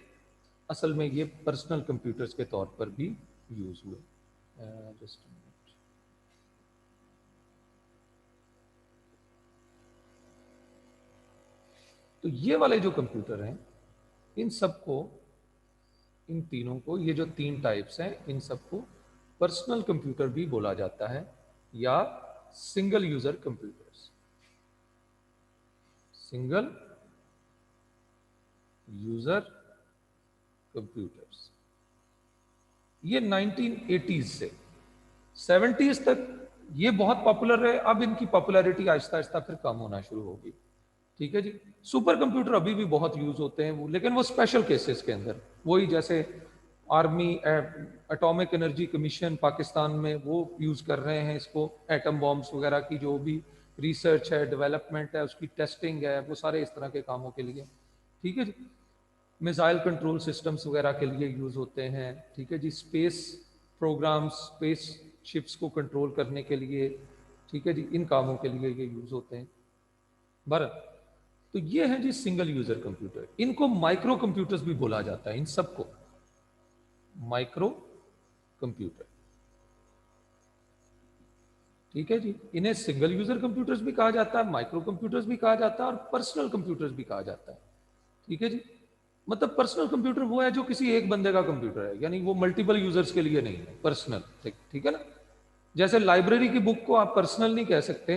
असल में ये पर्सनल कंप्यूटर्स के तौर पर भी यूज हुए। जस्ट तो ये वाले जो कंप्यूटर हैं, इन सबको, इन तीनों को, ये जो तीन टाइप्स हैं, इन सबको पर्सनल कंप्यूटर भी बोला जाता है या single user computers. Single user computers ये 1980s से 70s तक ये बहुत पॉपुलर रहे। अब इनकी पॉपुलैरिटी आहिस्ता आहिस्ता फिर कम होना शुरू होगी। ठीक है जी। सुपर कंप्यूटर अभी भी बहुत यूज होते हैं, लेकिन वो स्पेशल केसेस के अंदर, वही जैसे army atomic energy commission Pakistan में वो यूज कर रहे हैं इसको, एटम बॉम्ब्स वगैरह की जो भी रिसर्च है, डेवलपमेंट है, उसकी टेस्टिंग है, वो सारे इस तरह के कामों के लिए। ठीक है जी। मिसाइल कंट्रोल सिस्टम्स वगैरह के लिए यूज होते हैं। ठीक है जी। स्पेस प्रोग्राम्स, स्पेस शिप्स को कंट्रोल करने के लिए, ठीक है जी, इन कामों के लिए ये यूज होते हैं। बराबर। तो ये है जी सिंगल यूजर कंप्यूटर। इनको माइक्रो कंप्यूटर्स भी बोला जाता है, इन सबको माइक्रो कंप्यूटर। ठीक है जी। इन्हें सिंगल यूजर कंप्यूटर्स भी कहा जाता है, माइक्रो कंप्यूटर्स भी कहा जाता है, और पर्सनल कंप्यूटर्स भी कहा जाता है। ठीक है जी। मतलब पर्सनल कंप्यूटर वो है जो किसी एक बंदे का कंप्यूटर है, यानी वो मल्टीपल यूजर्स के लिए नहीं है, पर्सनल। ठीक है ना। जैसे लाइब्रेरी की बुक को आप पर्सनल नहीं कह सकते,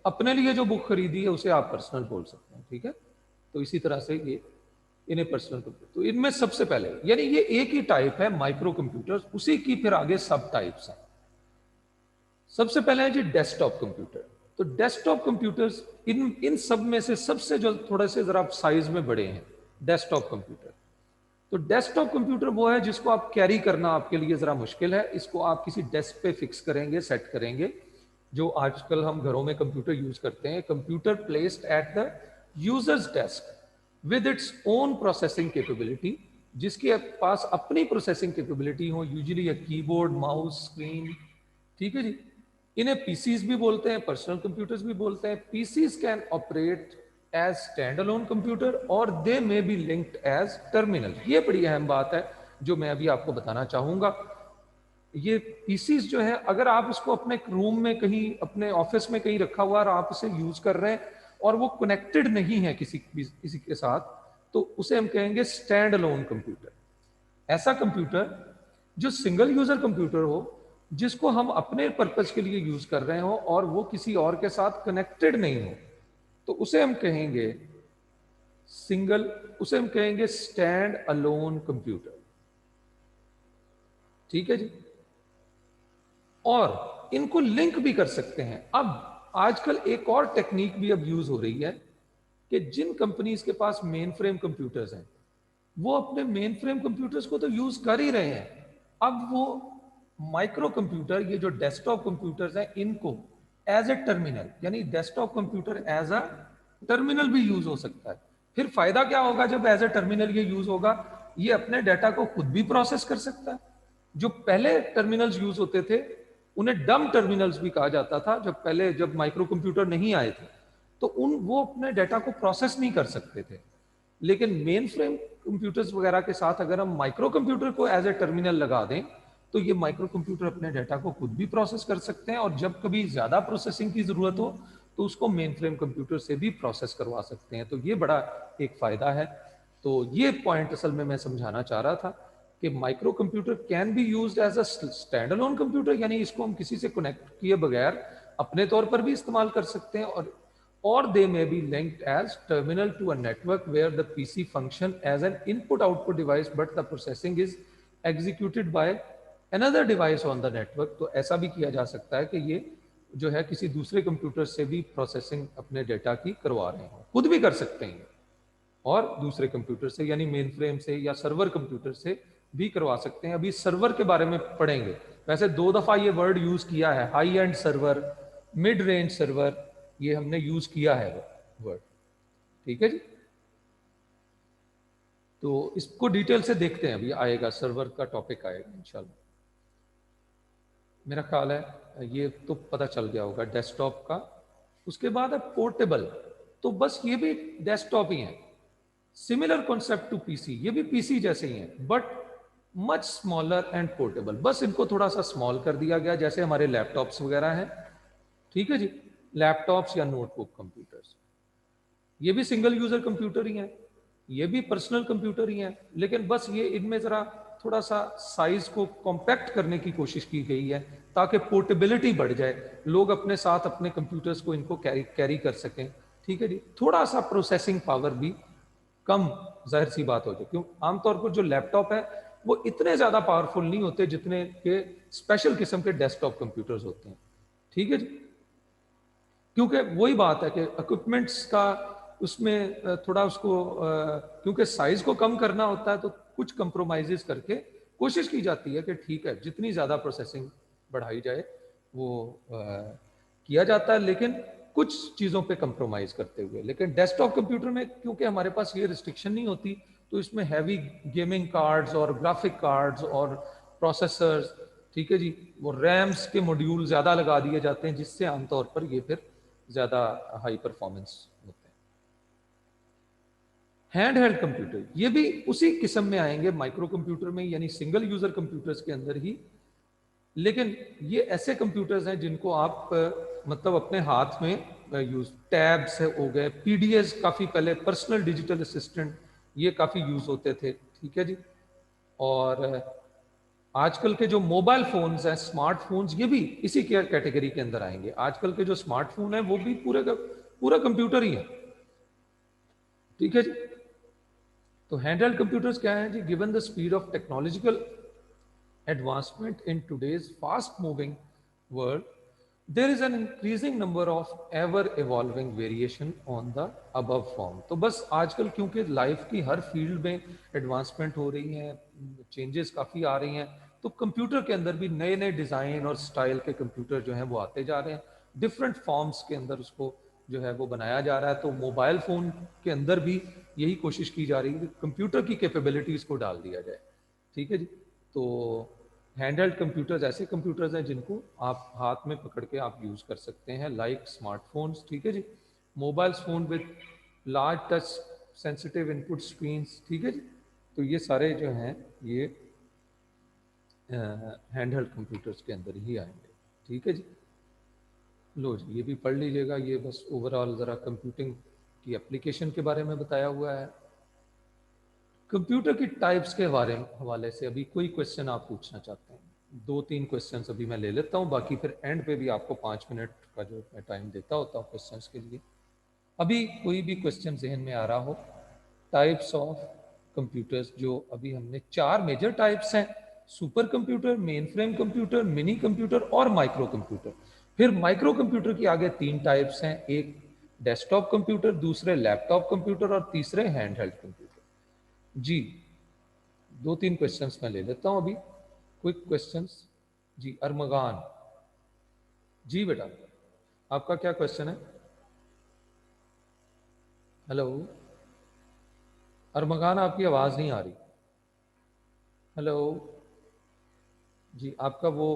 अपने लिए जो बुक खरीदी है उसे आप पर्सनल बोल सकते हैं। ठीक है। तो इसी तरह से ये इन्हें पर्सनल कंप्यूटर, तो इनमें सबसे पहले, यानी ये एक ही टाइप है माइक्रो कंप्यूटर, उसी की फिर आगे सब टाइप्स हैं। सबसे पहले है जी डेस्कटॉप कंप्यूटर। तो डेस्कटॉप कंप्यूटर्स इन इन सब में से सबसे जो थोड़े से जरा साइज में बड़े हैं, डेस्कटॉप कंप्यूटर। तो डेस्कटॉप कंप्यूटर वो है जिसको आप कैरी करना आपके लिए जरा मुश्किल है, इसको आप किसी डेस्क पे फिक्स करेंगे, सेट करेंगे, जो आजकल हम घरों में कंप्यूटर यूज करते हैं। Computer placed at the users desk with its own processing capability, जिसके पास अपनी प्रोसेसिंग कैपेबिलिटी हो, usually a keyboard, mouse, screen. ठीक है जी। इन्हें पीसीज भी बोलते हैं, पर्सनल कंप्यूटर्स भी बोलते हैं। PCs can operate as stand alone computer और they may be linked as terminal. ये बड़ी अहम बात है जो मैं अभी आपको बताना चाहूंगा। ये पीसीज जो है, अगर आप इसको अपने रूम में कहीं, अपने ऑफिस में कहीं रखा हुआ और आप इसे यूज कर रहे हैं और वो कनेक्टेड नहीं है किसी के साथ, तो उसे हम कहेंगे स्टैंड अलोन कंप्यूटर। ऐसा कंप्यूटर जो सिंगल यूजर कंप्यूटर हो, जिसको हम अपने पर्पज के लिए यूज कर रहे हो और वो किसी और के साथ कनेक्टेड नहीं हो, तो उसे हम कहेंगे स्टैंड अलोन कंप्यूटर। ठीक है जी। और इनको लिंक भी कर सकते हैं। अब आजकल एक और टेक्निक भी अब यूज हो रही है कि जिन कंपनीज के पास मेन फ्रेम कंप्यूटर्स हैं, वो अपने मेन फ्रेम कंप्यूटर्स को तो यूज कर ही रहे हैं, अब वो माइक्रो कंप्यूटर, ये जो डेस्कटॉप कंप्यूटर्स हैं, इनको एज ए टर्मिनल, यानी desktop computer as a terminal भी यूज हो सकता है। फिर फायदा क्या होगा जब एज ए टर्मिनल ये यूज होगा? ये अपने डाटा को खुद भी प्रोसेस कर सकता है। जो पहले टर्मिनल्स यूज होते थे उन्हें डम टर्मिनल्स भी कहा जाता था, जब माइक्रो कंप्यूटर नहीं आए थे, तो वो अपने डाटा को प्रोसेस नहीं कर सकते थे। लेकिन मेन फ्रेम कंप्यूटर्स वगैरह के साथ अगर हम माइक्रो कंप्यूटर को एज ए टर्मिनल लगा दें, तो ये माइक्रो कंप्यूटर अपने डाटा को खुद भी प्रोसेस कर सकते हैं और जब कभी ज्यादा प्रोसेसिंग की जरूरत हो तो उसको मेन फ्रेम कंप्यूटर से भी प्रोसेस करवा सकते हैं। तो ये बड़ा एक फायदा है। तो ये पॉइंट असल में मैं समझाना चाह रहा था कि micro computer can be used as a stand alone computer, यानी इसको हम किसी से कनेक्ट किए बगैर अपने तौर पर भी इस्तेमाल कर सकते हैं, or they may be linked as terminal to a network where the PC function as an input-output device, but the processing is executed by another device on the network। तो ऐसा भी किया जा सकता है कि ये जो है किसी दूसरे कंप्यूटर से भी प्रोसेसिंग अपने डेटा की करवा रहे हो, खुद भी कर सकते हैं और दूसरे कंप्यूटर से, यानी मेन फ्रेम से या सर्वर कंप्यूटर से भी करवा सकते हैं। अभी सर्वर के बारे में पढ़ेंगे। वैसे 2 दफा ये वर्ड यूज किया है, high and server, mid range server, ये हमने यूज किया है वर्ड। ठीक है जी। तो इसको डिटेल से देखते हैं, अभी आएगा, सर्वर का टॉपिक आएगा इंशाल्लाह। मेरा ख्याल है ये तो पता चल गया होगा डेस्कटॉप का। उसके बाद है पोर्टेबल। तो बस ये भी डेस्कटॉप ही है, सिमिलर कॉन्सेप्ट टू पीसी, ये भी पीसी जैसे ही है but much smaller and portable. बस इनको थोड़ा सा स्मॉल कर दिया गया, जैसे हमारे लैपटॉप्स वगैरह हैं। ठीक है जी। लैपटॉप्स या नोटबुक कंप्यूटर्स, ये भी सिंगल यूजर कंप्यूटर ही हैं, ये भी पर्सनल कंप्यूटर ही हैं, लेकिन बस ये इनमें जरा थोड़ा सा साइज को कॉम्पैक्ट करने की कोशिश की गई है ताकि पोर्टेबिलिटी बढ़ जाए, लोग अपने साथ अपने कंप्यूटर्स को इनको कैरी कर सकें। ठीक है जी। थोड़ा सा प्रोसेसिंग पावर भी कम, जाहिर सी बात हो जाए, क्यों आमतौर पर जो लैपटॉप है वो इतने ज्यादा पावरफुल नहीं होते जितने के स्पेशल किस्म के डेस्कटॉप कंप्यूटर्स होते हैं। ठीक है जी। क्योंकि वही बात है कि इक्विपमेंट्स का उसमें थोड़ा उसको क्योंकि साइज को कम करना होता है, तो कुछ कंप्रोमाइजेस करके कोशिश की जाती है कि ठीक है जितनी ज़्यादा प्रोसेसिंग बढ़ाई जाए वो किया जाता है, लेकिन कुछ चीज़ों पे कंप्रोमाइज़ करते हुए। लेकिन डेस्कटॉप कंप्यूटर में क्योंकि हमारे पास ये रिस्ट्रिक्शन नहीं होती, तो इसमें हैवी गेमिंग कार्ड्स और ग्राफिक कार्ड्स और प्रोसेसर्स, ठीक है जी, वो रैम्स के मॉड्यूल ज़्यादा लगा दिए जाते हैं, जिससे आमतौर पर ये फिर ज़्यादा हाई परफॉर्मेंस होते हैं। हैंड हेल्ड कंप्यूटर, ये भी उसी किस्म में आएंगे, माइक्रो कंप्यूटर में, यानी सिंगल यूजर कंप्यूटर्स के अंदर ही। लेकिन ये ऐसे कंप्यूटर्स हैं जिनको आप मतलब अपने हाथ में यूज, टैब्स हो गए, पीडीएस काफ़ी पहले, पर्सनल डिजिटल असिस्टेंट, ये काफ़ी यूज होते थे। ठीक है जी। और आजकल के जो मोबाइल फोन्स हैं, स्मार्टफोन्स, ये भी इसी कैटेगरी के अंदर आएंगे। आजकल के जो स्मार्टफोन है वो भी पूरे का पूरा कंप्यूटर ही है। ठीक है जी। तो हैंडहेल्ड कंप्यूटर्स क्या है जी? Given the speed of technological advancement in today's fast moving world, there is an increasing number of ever evolving variation on the above form. तो बस आजकल क्योंकि लाइफ की हर फील्ड में एडवांसमेंट हो रही है, चेंजेस काफ़ी आ रही हैं, तो कंप्यूटर के अंदर भी नए नए डिज़ाइन और स्टाइल के कंप्यूटर जो हैं वो आते जा रहे हैं, डिफरेंट फॉर्म्स के अंदर उसको जो है वो बनाया जा रहा है। तो मोबाइल फ़ोन के अंदर भी यही कोशिश की जा रही है कि कंप्यूटर की कैपेबिलिटीज़ को डाल दिया जाए। ठीक है जी। तो हैंडहेल्ड कंप्यूटर्स ऐसे कंप्यूटर्स हैं जिनको आप हाथ में पकड़ के आप यूज़ कर सकते हैं, लाइक स्मार्टफोन्स। ठीक है जी। Mobile phone with large touch sensitive input screens. ठीक है जी। तो ये सारे जो हैं ये हैंडहेल्ड कंप्यूटर्स के अंदर ही आएंगे। ठीक है जी। लो जी, ये भी पढ़ लीजिएगा। ये बस ओवरऑल ज़रा कंप्यूटिंग की एप्लीकेशन के बारे में बताया हुआ है। कंप्यूटर की टाइप्स के हवाले से अभी कोई क्वेश्चन आप पूछना चाहते हैं? 2-3 क्वेश्चंस अभी मैं ले लेता हूँ, बाकी फिर एंड पे भी आपको 5 मिनट का जो मैं टाइम देता होता हूँ क्वेश्चंस के लिए। अभी कोई भी क्वेश्चन जहन में आ रहा हो? टाइप्स ऑफ कंप्यूटर्स, जो अभी हमने 4 मेजर टाइप्स हैं: super computer, main frame computer, mini computer और माइक्रो कंप्यूटर। फिर माइक्रो कंप्यूटर की आगे 3 टाइप्स हैं, एक डेस्कटॉप कंप्यूटर, दूसरे लैपटॉप कंप्यूटर और तीसरे हैंडहेल्ड कंप्यूटर। जी, 2-3 क्वेश्चंस मैं ले लेता हूं अभी, क्विक क्वेश्चंस। जी, अरमगान जी बेटा, आपका क्या क्वेश्चन है? हेलो अरमगान, आपकी आवाज नहीं आ रही। हेलो जी, आपका वो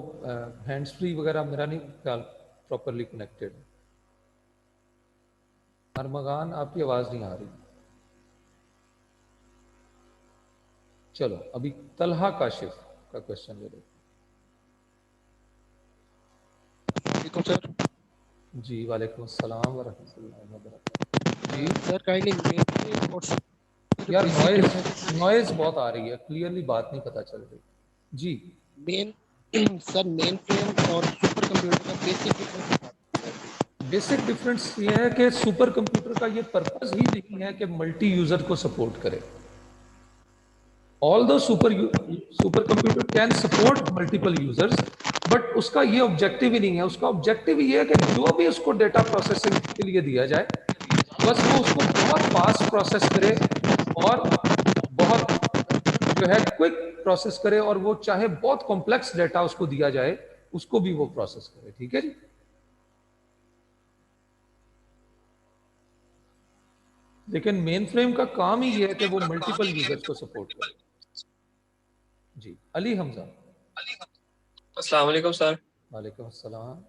हैंड्स फ्री वगैरह मेरा नहीं ख्याल प्रॉपरली कनेक्टेड है। अरमगान, आपकी आवाज नहीं आ रही। चलो अभी तलहा काशिफ का क्वेश्चन ले लेते वालेकुम सर। हैं। जी वालेकुम अस्सलाम व रहमतुल्लाहि व बरकातहू। जी सर काइंडली मेन और यार, बेसिक नॉइज बहुत आ रही है, क्लियरली बात नहीं पता चल रही। जी मेन सर मेन फ्रेम और सुपर कंप्यूटर का बेसिक डिफरेंस। बेसिक डिफरेंस ये है कि सुपर कंप्यूटर का ये पर्पस ही नहीं है कि मल्टी यूजर को सपोर्ट करे। ऑल दो super computer can support multiple users, but उसका ये ऑब्जेक्टिव ही नहीं है। उसका ऑब्जेक्टिव ये है कि जो भी उसको डेटा प्रोसेसिंग के लिए दिया जाए, बस वो उसको बहुत फास्ट प्रोसेस करे और बहुत जो है क्विक प्रोसेस करे, और वो चाहे बहुत कॉम्प्लेक्स डेटा उसको दिया जाए उसको भी वो प्रोसेस करे। ठीक है जी। लेकिन मेन फ्रेम का काम ही ये है कि वो मल्टीपल यूजर्स को सपोर्ट करे। जी, अली हमजा। अस्सलाम वालेकुम सर। वालेकुम अस्सलाम।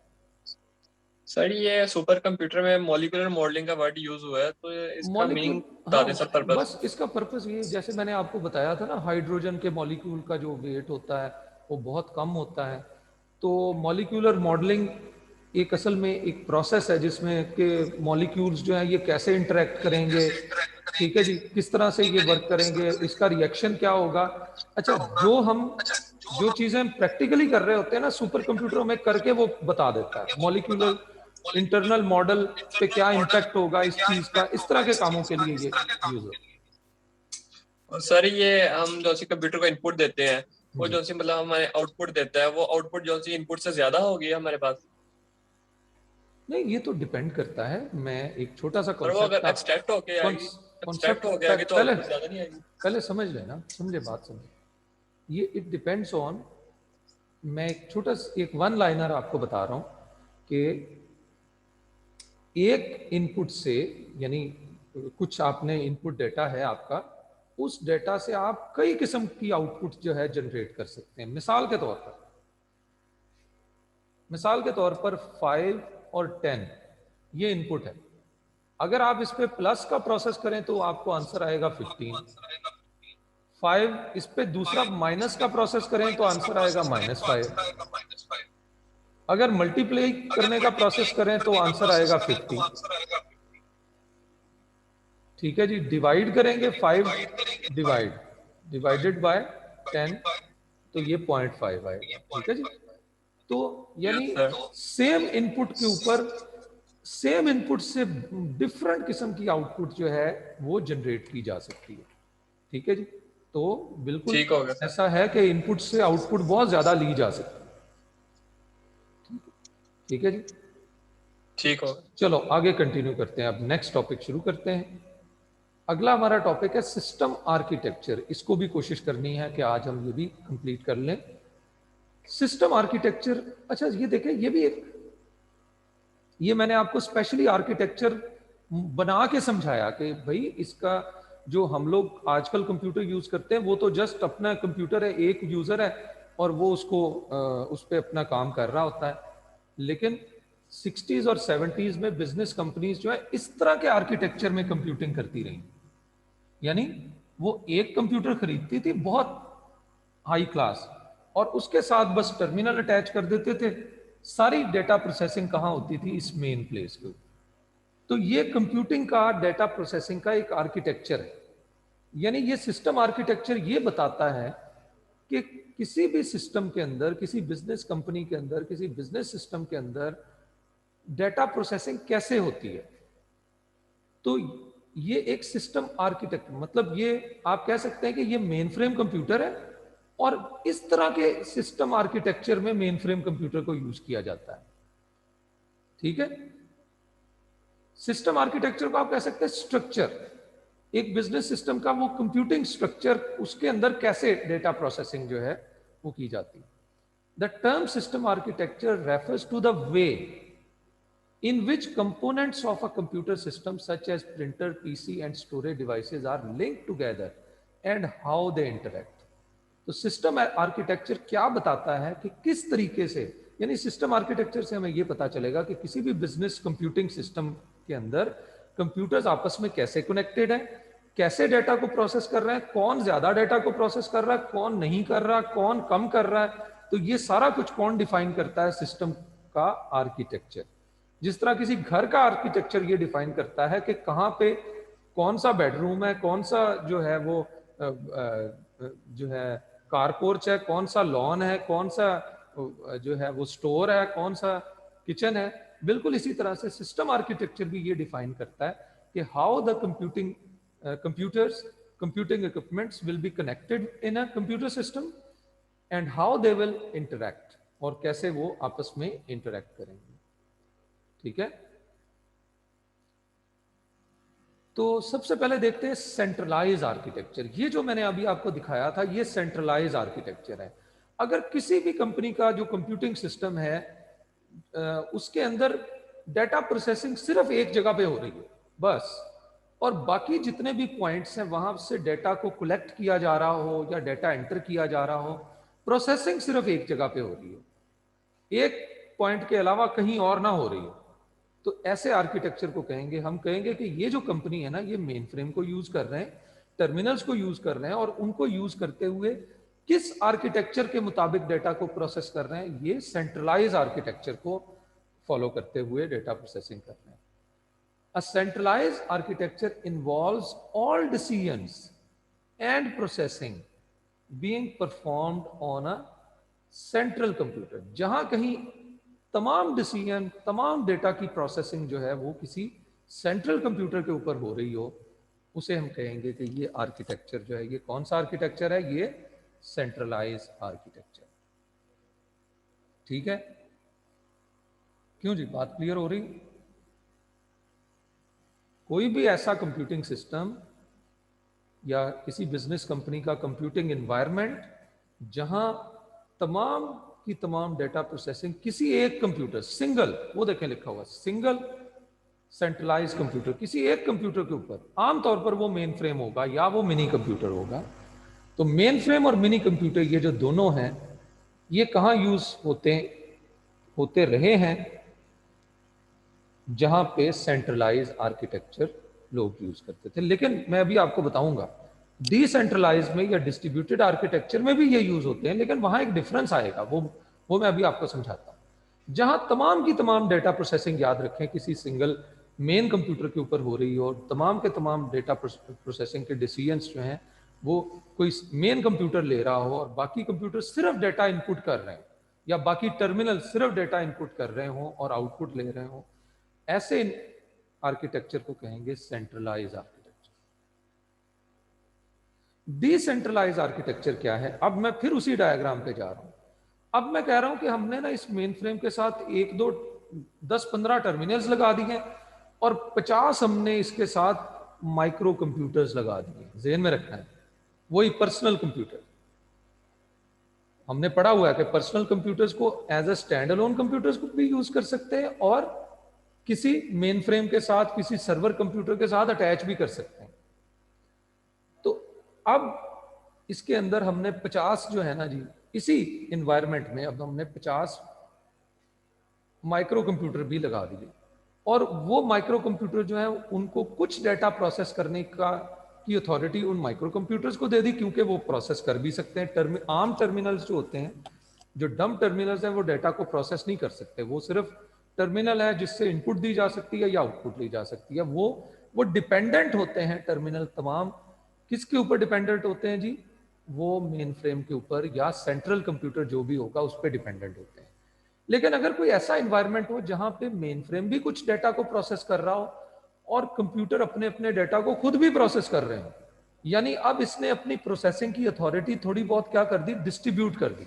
सर ये सुपर कंप्यूटर में मॉलिक्यूलर मॉडलिंग का वर्ड यूज हुआ है, तो इसका मॉलिक्यूल, मीनिंग बता दें सर, पर्पस। बस इसका पर्पस ये, जैसे मैंने आपको बताया था ना, हाइड्रोजन के मॉलिक्यूल का जो वेट होता है वो बहुत कम होता है। तो मॉलिक्यूलर मॉडलिंग एक असल में एक प्रोसेस है जिसमें के मॉलिक्यूल्स जो हैं ये कैसे इंटरेक्ट करेंगे, ठीक है जी, किस तरह से ये वर्क करेंगे, इसका रिएक्शन क्या होगा। अच्छा, जो चीज़ें हम प्रैक्टिकली कर रहे होते हैं ना, सुपर कंप्यूटर में करके वो बता देता है मॉलिक्यूलर इंटरनल मॉडल पे क्या इम्पैक्ट होगा इस चीज का। इस तरह के कामों के लिए ये यूज होता और सर ये हम जो सी कंप्यूटर को इनपुट देते हैं, वो जी। जो सी मतलब हमारे आउटपुट देता है, वो आउटपुट जो सी इनपुट से ज्यादा होगी हमारे पास। नहीं, ये तो डिपेंड करता है। मैं एक छोटा सा और वो अगर कॉन्सेप्ट आप एक्सट्रैक्ट होके आएगी, एक्सट्रैक्ट कॉन्सेप्ट होके आएगी तो पहले आउटपुट ज्यादा नहीं आएगी। पहले समझ लेना, समझे बात, समझे। ये इट डिपेंड्स ऑन, मैं एक छोटा एक वन लाइनर आपको बता रहा हूं कि एक इनपुट से, यानी कुछ आपने इनपुट डेटा है आपका, उस डेटा से आप कई किस्म की आउटपुट जो है जनरेट कर सकते हैं। मिसाल के तौर पर 5 और 10 ये इनपुट है। अगर आप इस पे प्लस का प्रोसेस करें तो आपको आंसर आएगा 15। 5 इस पे दूसरा माइनस का प्रोसेस करें तो आंसर आएगा -5। अगर मल्टीप्लाई करने का प्रोसेस करें तो आंसर आएगा 50। ठीक है जी। डिवाइड करेंगे, 5 डिवाइडेड बाय 10, तो ये 0.5 आएगा। ठीक है जी। तो यानी यस सर। सेम इनपुट के ऊपर सेम इनपुट से डिफरेंट किस्म की आउटपुट जो है वो जनरेट की जा सकती है। ठीक है जी। तो बिल्कुल ठीक हो गया सर। ऐसा है कि इनपुट से आउटपुट बहुत ज्यादा ली जा सकती है। ठीक है जी, ठीक हो। चलो आगे कंटिन्यू करते हैं। अब नेक्स्ट टॉपिक शुरू करते हैं। अगला हमारा टॉपिक है सिस्टम आर्किटेक्चर। इसको भी कोशिश करनी है कि आज हम ये भी कंप्लीट कर लें। सिस्टम आर्किटेक्चर, अच्छा ये देखें, ये भी एक, ये मैंने आपको स्पेशली आर्किटेक्चर बना के समझाया कि भाई इसका जो हम लोग आजकल कंप्यूटर यूज करते हैं वो तो जस्ट अपना कंप्यूटर है, एक यूजर है और वो उसको उस पर अपना काम कर रहा होता है। लेकिन 60s और 70s में बिजनेस कंपनीज जो है इस तरह के आर्किटेक्चर में कंप्यूटिंग करती रही। यानी वो एक कंप्यूटर खरीदती थी बहुत हाई क्लास, और उसके साथ बस टर्मिनल अटैच कर देते थे। सारी डेटा प्रोसेसिंग कहाँ होती थी? इस मेन प्लेस पे। तो ये कंप्यूटिंग का, डेटा प्रोसेसिंग का एक आर्किटेक्चर है। यानी ये सिस्टम आर्किटेक्चर ये बताता है कि किसी भी सिस्टम के अंदर, किसी बिजनेस कंपनी के अंदर, किसी बिजनेस सिस्टम के अंदर डेटा प्रोसेसिंग कैसे होती है। तो ये एक सिस्टम आर्किटेक्ट, मतलब ये आप कह सकते हैं कि ये मेन फ्रेम कंप्यूटर है, और इस तरह के सिस्टम आर्किटेक्चर में मेन फ्रेम कंप्यूटर को यूज किया जाता है। ठीक है, सिस्टम आर्किटेक्चर को आप कह सकते हैं स्ट्रक्चर। एक बिजनेस सिस्टम का वो कंप्यूटिंग स्ट्रक्चर, उसके अंदर कैसे डेटा प्रोसेसिंग जो है वो की जाती है। The term system architecture refers to the way in which components of a computer system such as printer, PC and storage devices are linked together and how they interact। तो system architecture क्या बताता है कि किस तरीके से, यानी system architecture से हमें यह पता चलेगा कि किसी भी बिजनेस कंप्यूटिंग सिस्टम के अंदर कंप्यूटर्स आपस में कैसे कनेक्टेड है, कैसे डेटा को प्रोसेस कर रहे हैं, कौन ज्यादा डेटा को प्रोसेस कर रहा है, कौन नहीं कर रहा, कौन कम कर रहा है। तो ये सारा कुछ कौन डिफाइन करता है? सिस्टम का आर्किटेक्चर। जिस तरह किसी घर का आर्किटेक्चर ये डिफाइन करता है कि कहाँ पे कौन सा बेडरूम है, कौन सा जो है वो जो है कारपोर्च है, कौन सा लॉन है, कौन सा जो है वो स्टोर है, कौन सा किचन है। बिल्कुल इसी तरह से सिस्टम आर्किटेक्चर भी ये डिफाइन करता है कि how the computing equipments will be connected in a computer system and how they will interact, और कैसे वो आपस में इंटरैक्ट करेंगे। ठीक है, तो सबसे पहले देखते हैं सेंट्रलाइज आर्किटेक्चर। ये जो मैंने अभी आपको दिखाया था ये सेंट्रलाइज आर्किटेक्चर है। अगर किसी भी कंपनी का जो कंप्यूटिंग सिस्टम है उसके अंदर डेटा प्रोसेसिंग सिर्फ एक जगह पे हो रही है बस, और बाकी जितने भी पॉइंट्स हैं वहां से डेटा को कलेक्ट किया जा रहा हो या डेटा एंटर किया जा रहा हो, प्रोसेसिंग सिर्फ एक जगह पे हो रही हो, एक पॉइंट के अलावा कहीं और ना हो रही हो, तो ऐसे आर्किटेक्चर को कहेंगे, हम कहेंगे कि ये जो कंपनी है ना ये मेन फ्रेम को यूज कर रहे हैं, टर्मिनल्स को यूज कर रहे हैं, और उनको यूज करते हुए किस आर्किटेक्चर के मुताबिक डेटा को प्रोसेस कर रहे हैं? ये सेंट्रलाइज आर्किटेक्चर को फॉलो करते हुए डेटा प्रोसेसिंग कर रहे हैं। A centralized architecture involves all decisions and processing being performed on a central computer। जहां कहीं तमाम डिसीजन, तमाम डेटा की प्रोसेसिंग जो है वो किसी सेंट्रल कंप्यूटर के ऊपर हो रही हो, उसे हम कहेंगे कि ये आर्किटेक्चर जो है, ये कौन सा आर्किटेक्चर है? ये सेंट्रलाइज आर्किटेक्चर। ठीक है, क्यों जी, बात क्लियर हो रही? कोई भी ऐसा कंप्यूटिंग सिस्टम या किसी बिजनेस कंपनी का कंप्यूटिंग एनवायरनमेंट जहां तमाम की तमाम डेटा प्रोसेसिंग किसी एक कंप्यूटर, सिंगल, वो देखें लिखा हुआ सिंगल सेंट्रलाइज कंप्यूटर, किसी एक कंप्यूटर के ऊपर, आमतौर पर वो मेन फ्रेम होगा या वो मिनी कंप्यूटर होगा। तो मेन फ्रेम और मिनी कंप्यूटर ये जो दोनों हैं ये कहाँ यूज होते रहे हैं? जहां पे सेंट्रलाइज आर्किटेक्चर लोग यूज करते थे। लेकिन मैं अभी आपको बताऊंगा डिसेंट्रलाइज में या डिस्ट्रीब्यूटेड आर्किटेक्चर में भी ये यूज होते हैं, लेकिन वहां एक डिफरेंस आएगा, वो मैं अभी आपको समझाता हूं। जहां तमाम की तमाम डेटा प्रोसेसिंग, याद रखें, किसी सिंगल मेन कंप्यूटर के ऊपर हो रही हो, तमाम के तमाम डेटा प्रोसेसिंग के डिसीजंस जो हैं वो कोई मेन कंप्यूटर ले रहा हो और बाकी कंप्यूटर सिर्फ डेटा इनपुट कर रहे हैं, या बाकी टर्मिनल सिर्फ डेटा इनपुट कर रहे हो और आउटपुट ले रहे हो, ऐसे आर्किटेक्चर को कहेंगे सेंट्रलाइज आर्किटेक्चर। डिसेंट्रलाइज आर्किटेक्चर क्या है? अब मैं फिर उसी डायग्राम पे जा रहा हूं। अब मैं कह रहा हूं कि हमने ना इस मेन फ्रेम के साथ एक दो 10-15 टर्मिनल्स लगा दिए और 50 हमने इसके साथ माइक्रो कंप्यूटर्स लगा दिए। ज़हन में रखना है, वही पर्सनल कंप्यूटर। हमने पढ़ा हुआ है कि पर्सनल कंप्यूटर्स को as a stand alone computers को भी यूज कर सकते हैं और किसी मेन फ्रेम के साथ, किसी सर्वर कंप्यूटर के साथ अटैच भी कर सकते हैं। तो अब इसके अंदर हमने 50 जो है ना जी, इसी इन्वायरमेंट में अब हमने 50 माइक्रो कंप्यूटर भी लगा दिए और वो माइक्रो कंप्यूटर जो है उनको कुछ डाटा प्रोसेस करने की अथॉरिटी उन माइक्रो कंप्यूटर्स को दे दी, क्योंकि वो प्रोसेस कर भी सकते हैं। आम टर्मिनल्स जो होते हैं, जो डम टर्मिनल्स हैं, वो डाटा को प्रोसेस नहीं कर सकते। वो सिर्फ टर्मिनल है जिससे इनपुट दी जा सकती है या आउटपुट ली जा सकती है। वो डिपेंडेंट होते हैं टर्मिनल तमाम। किसके ऊपर डिपेंडेंट होते हैं जी? वो मेन फ्रेम के ऊपर या सेंट्रल कंप्यूटर जो भी होगा उस पर डिपेंडेंट होते हैं। लेकिन अगर कोई ऐसा इन्वायरमेंट हो जहां पे मेन फ्रेम भी कुछ डाटा को प्रोसेस कर रहा हो और कंप्यूटर अपने अपने डाटा को खुद भी प्रोसेस कर रहे हो, यानी अब इसने अपनी प्रोसेसिंग की अथॉरिटी थोड़ी बहुत क्या कर दी, डिस्ट्रीब्यूट कर दी।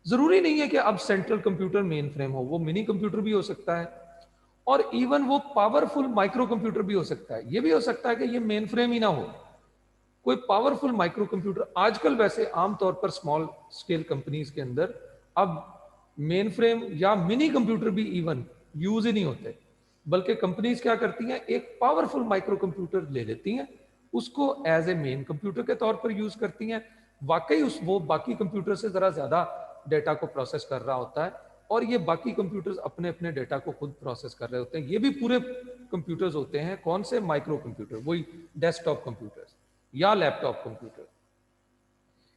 जरूरी नहीं है कि अब सेंट्रल कंप्यूटर मेन फ्रेम हो, वो मिनी कंप्यूटर भी हो सकता है और इवन वो पावरफुल माइक्रो कंप्यूटर भी हो सकता है। ये भी हो सकता है कि ये मेन फ्रेम ही ना हो, कोई पावरफुल माइक्रो कंप्यूटर। आजकल वैसे आमतौर पर स्मॉल स्केल कंपनीज के अंदर अब मेन फ्रेम या मिनी कंप्यूटर भी इवन यूज ही नहीं होते, बल्कि कंपनीज क्या करती हैं, एक पावरफुल माइक्रो कंप्यूटर ले लेती हैं, उसको एज ए मेन कंप्यूटर के तौर पर यूज करती हैं। वाकई वो बाकी कंप्यूटर से जरा ज्यादा डेटा को प्रोसेस कर रहा होता है और ये बाकी कंप्यूटर्स अपने अपने डेटा को खुद प्रोसेस कर रहे होते हैं। ये भी पूरे कंप्यूटर्स होते हैं। कौन से? माइक्रो कंप्यूटर, वही डेस्कटॉप कंप्यूटर्स या लैपटॉप कंप्यूटर।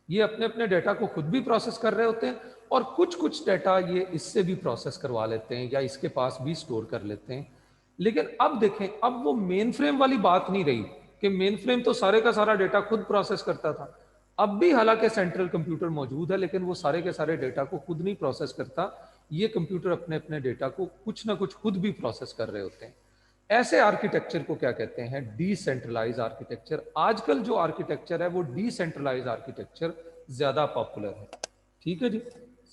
ये अपने अपने डेटा को खुद भी प्रोसेस कर रहे होते हैं और कुछ कुछ डेटा ये इससे भी प्रोसेस करवा लेते हैं या इसके पास भी स्टोर कर लेते हैं। लेकिन अब देखें, अब वो मेन फ्रेम वाली बात नहीं रही कि मेन फ्रेम तो सारे का सारा डेटा खुद प्रोसेस करता था। अब भी हालांकि सेंट्रल कंप्यूटर मौजूद है, लेकिन वो सारे के सारे डेटा को खुद नहीं प्रोसेस करता। ये कंप्यूटर अपने अपने डेटा को कुछ ना कुछ खुद भी प्रोसेस कर रहे होते हैं। ऐसे आर्किटेक्चर को क्या कहते हैं? Decentralize architecture. आजकल जो आर्किटेक्चर है वो डिसेंट्रलाइज आर्किटेक्चर ज्यादा पॉपुलर है। ठीक है जी।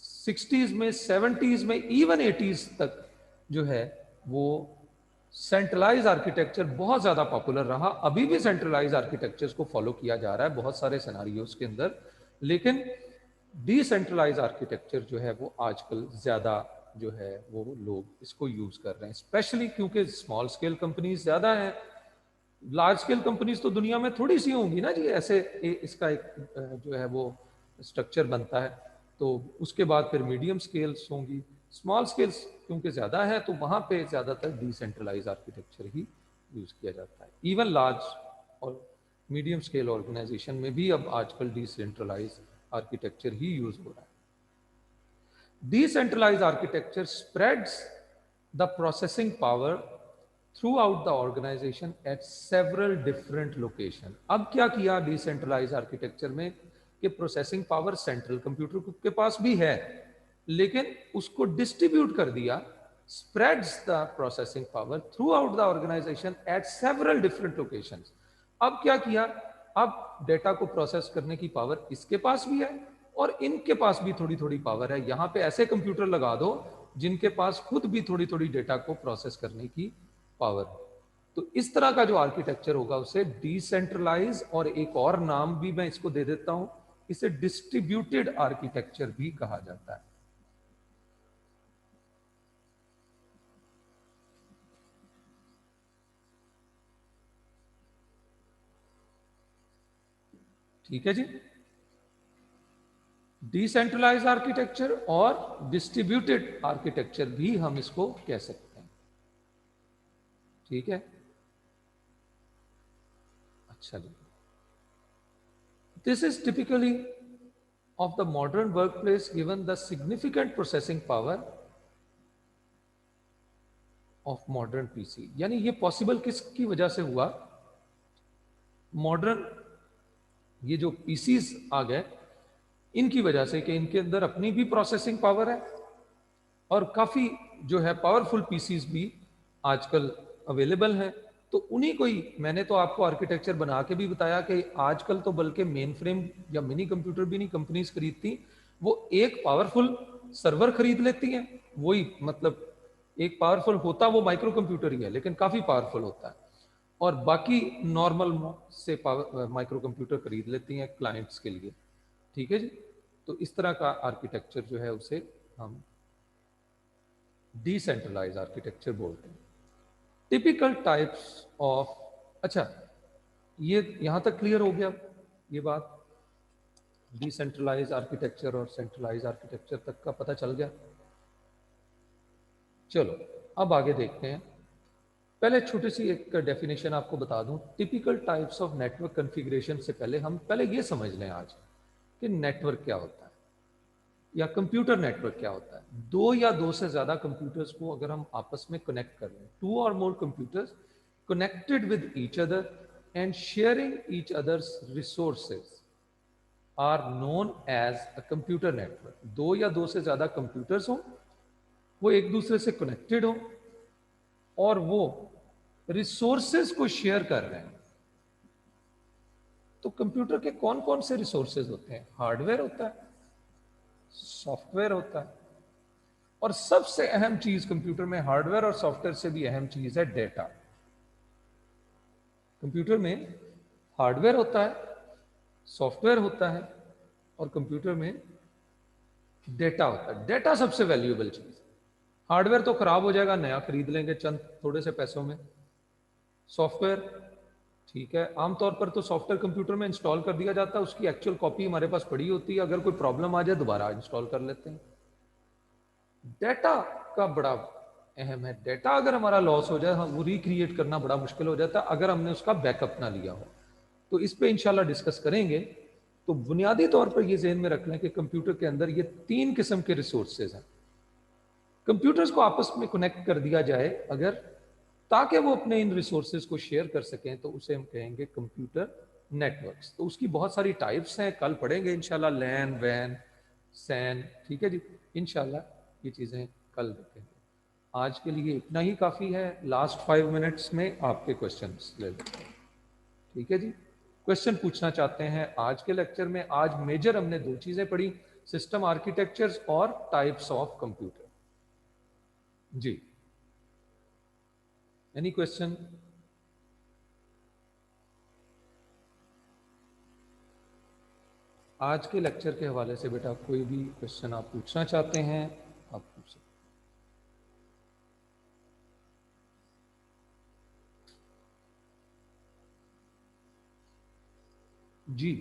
60s में, 70s में, इवन 80s तक जो है वो सेंट्रलाइज आर्किटेक्चर बहुत ज्यादा पॉपुलर रहा। अभी भी सेंट्रलाइज आर्किटेक्चर्स को फॉलो किया जा रहा है बहुत सारे सिनेरियोस के अंदर, लेकिन डिसेंट्रलाइज आर्किटेक्चर जो है वो आजकल ज्यादा जो है वो लोग इसको यूज कर रहे हैं, स्पेशली क्योंकि स्मॉल स्केल कंपनीज ज्यादा हैं। लार्ज स्केल कंपनीज तो दुनिया में थोड़ी सी होंगी ना जी, ऐसे इसका एक जो है वो स्ट्रक्चर बनता है, तो उसके बाद फिर मीडियम स्केल्स होंगी। स्मॉल स्केल्स क्योंकि ज्यादा है तो वहां पे ज्यादातर डिसेंट्रलाइज आर्किटेक्चर ही यूज किया जाता है। इवन लार्ज और मीडियम स्केल ऑर्गेनाइजेशन में भी अब आजकल डिसेंट्रलाइज आर्किटेक्चर ही यूज हो रहा है। Decentralized architecture spreads the processing power throughout the organization at several different locations. अब क्या किया decentralized architecture में कि प्रोसेसिंग पावर सेंट्रल कंप्यूटर के पास भी है, लेकिन उसको डिस्ट्रीब्यूट कर दिया, spreads the processing power throughout the organization at several different locations. अब क्या किया? अब डेटा को प्रोसेस करने की पावर इसके पास भी है और इनके पास भी थोड़ी थोड़ी पावर है। यहां पे ऐसे कंप्यूटर लगा दो जिनके पास खुद भी थोड़ी थोड़ी डेटा को प्रोसेस करने की पावर है। तो इस तरह का जो आर्किटेक्चर होगा उसे डिसेंट्रलाइज, और एक और नाम भी मैं इसको दे देता हूं, इसे डिस्ट्रीब्यूटेड आर्किटेक्चर भी कहा जाता है। ठीक है जी। डिसेंट्रलाइज आर्किटेक्चर और डिस्ट्रीब्यूटेड आर्किटेक्चर भी हम इसको कह सकते हैं। ठीक है, अच्छा जी। This is typically of the modern work place given the significant processing power of modern PC. यानी ये पॉसिबल किसकी वजह से हुआ? मॉडर्न ये जो पीसीज आ गए इनकी वजह से, कि इनके अंदर अपनी भी प्रोसेसिंग पावर है और काफी जो है पावरफुल पीसीज भी आजकल अवेलेबल हैं। तो उन्हीं को ही मैंने तो आपको आर्किटेक्चर बना के भी बताया कि आजकल तो बल्कि मेन फ्रेम या मिनी कंप्यूटर भी नहीं कंपनीज खरीदती, वो एक पावरफुल सर्वर खरीद लेती हैं। वही मतलब एक पावरफुल होता वो माइक्रो कंप्यूटर ही है, लेकिन काफ़ी पावरफुल होता है, और बाकी नॉर्मल से माइक्रो कंप्यूटर खरीद लेती हैं क्लाइंट्स के लिए। ठीक है जी। तो इस तरह का आर्किटेक्चर जो है उसे हम डिसेंट्रलाइज आर्किटेक्चर बोलते हैं। टिपिकल टाइप्स ऑफ, अच्छा ये यहां तक क्लियर हो गया ये बात, डिसेंट्रलाइज आर्किटेक्चर और सेंट्रलाइज आर्किटेक्चर तक का पता चल गया। चलो अब आगे देखते हैं। पहले छोटी सी एक डेफिनेशन आपको बता दूं। Typical types of network configuration से पहले हम पहले ये समझ लें आज कि नेटवर्क क्या होता है या कंप्यूटर नेटवर्क क्या होता है। दो या दो से ज्यादा कंप्यूटर्स को अगर हम आपस में कनेक्ट कर लें, टू और more computers connected with each other and sharing each other's resources are known as a computer network. दो या दो से ज्यादा कंप्यूटर्स हो, वो एक दूसरे से कनेक्टेड हो और वो रिसोर्सेज को शेयर कर रहे हैं। तो कंप्यूटर के कौन कौन से रिसोर्सेज होते हैं? हार्डवेयर होता है, सॉफ्टवेयर होता है, और सबसे अहम चीज कंप्यूटर में हार्डवेयर और सॉफ्टवेयर से भी अहम चीज है डेटा। कंप्यूटर में हार्डवेयर होता है, सॉफ्टवेयर होता है, और कंप्यूटर में डेटा होता है। डेटा सबसे वैल्यूएबल चीज। हार्डवेयर तो खराब हो जाएगा, नया खरीद लेंगे चंद थोड़े से पैसों में। सॉफ्टवेयर ठीक है, आमतौर पर तो सॉफ्टवेयर कंप्यूटर में इंस्टॉल कर दिया जाता है, उसकी एक्चुअल कॉपी हमारे पास पड़ी होती है, अगर कोई प्रॉब्लम आ जाए दोबारा इंस्टॉल कर लेते हैं। डेटा का बड़ा अहम है। डेटा अगर हमारा लॉस हो जाए, वो रिक्रिएट करना बड़ा मुश्किल हो जाता है अगर हमने उसका बैकअप ना लिया हो। तो इस पे इंशाल्लाह डिस्कस करेंगे। तो बुनियादी तौर पर ये ज़हन में रख लें कि कंप्यूटर के अंदर ये तीन किस्म के रिसोर्सेज हैं। कंप्यूटर्स को आपस में कनेक्ट कर दिया जाए अगर, ताकि वो अपने इन रिसोर्सेज को शेयर कर सकें, तो उसे हम कहेंगे कंप्यूटर नेटवर्क्स। तो उसकी बहुत सारी टाइप्स हैं, कल पढ़ेंगे इंशाल्लाह, लैन, वैन, सैन। ठीक है जी, इंशाल्लाह ये चीज़ें कल देखेंगे। आज के लिए इतना ही काफ़ी है। लास्ट 5 मिनट्स में आपके क्वेश्चंस ले लेते हैं। ठीक है जी, क्वेश्चन पूछना चाहते हैं आज के लेक्चर में? आज मेजर हमने दो चीज़ें पढ़ी, सिस्टम आर्किटेक्चर्स और टाइप्स ऑफ कंप्यूटर। जी, एनी क्वेश्चन? आज के लेक्चर के हवाले से बेटा कोई भी क्वेश्चन आप पूछना चाहते हैं आप पूछ सकते हैं। जी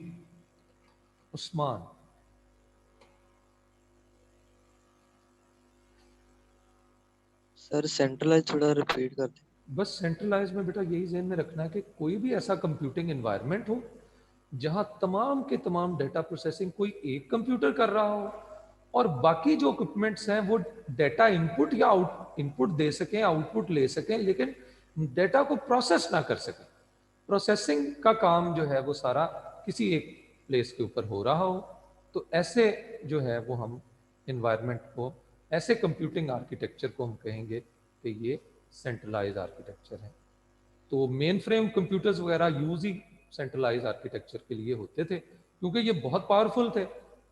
उस्मान। सर सेंट्रलाइज थोड़ा रिपीट कर दें। बस सेंट्रलाइज में बेटा यही ज़हन में रखना है कि कोई भी ऐसा कंप्यूटिंग एनवायरनमेंट हो जहां तमाम के तमाम डेटा प्रोसेसिंग कोई एक कंप्यूटर कर रहा हो, और बाकी जो इक्विपमेंट्स हैं वो डेटा इनपुट या इनपुट दे सकें, आउटपुट ले सकें, लेकिन डेटा को प्रोसेस ना कर सकें। प्रोसेसिंग का काम जो है वो सारा किसी एक प्लेस के ऊपर हो रहा हो। तो ऐसे जो है वो हम इन्वायरमेंट को, ऐसे कंप्यूटिंग आर्किटेक्चर को हम कहेंगे कि ये सेंट्रलाइज आर्किटेक्चर है। तो मेन फ्रेम कंप्यूटर्स वगैरह यूज ही सेंट्रलाइज आर्किटेक्चर के लिए होते थे, क्योंकि ये बहुत पावरफुल थे।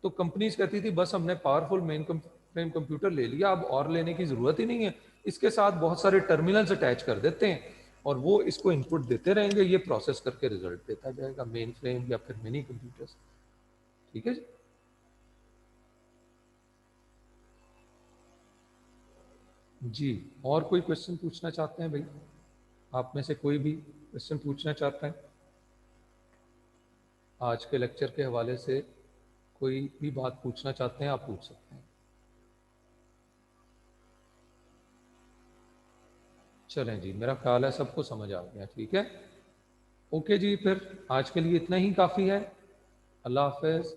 तो कंपनीज कहती थी बस हमने पावरफुल मेन फ्रेम कंप्यूटर ले लिया, अब और लेने की जरूरत ही नहीं है, इसके साथ बहुत सारे टर्मिनल्स अटैच कर देते हैं और वो इसको इनपुट देते रहेंगे, ये प्रोसेस करके रिजल्ट देता जाएगा, मेन फ्रेम या फिर मिनी कंप्यूटर्स। ठीक है जी। जी, और कोई क्वेश्चन पूछना चाहते हैं भाई? आप में से कोई भी क्वेश्चन पूछना चाहता है आज के लेक्चर के हवाले से? कोई भी बात पूछना चाहते हैं आप पूछ सकते हैं। चलें जी, मेरा ख्याल है सबको समझ आ गया। ठीक है, ओके जी, फिर आज के लिए इतना ही काफ़ी है। अल्लाह हाफिज़।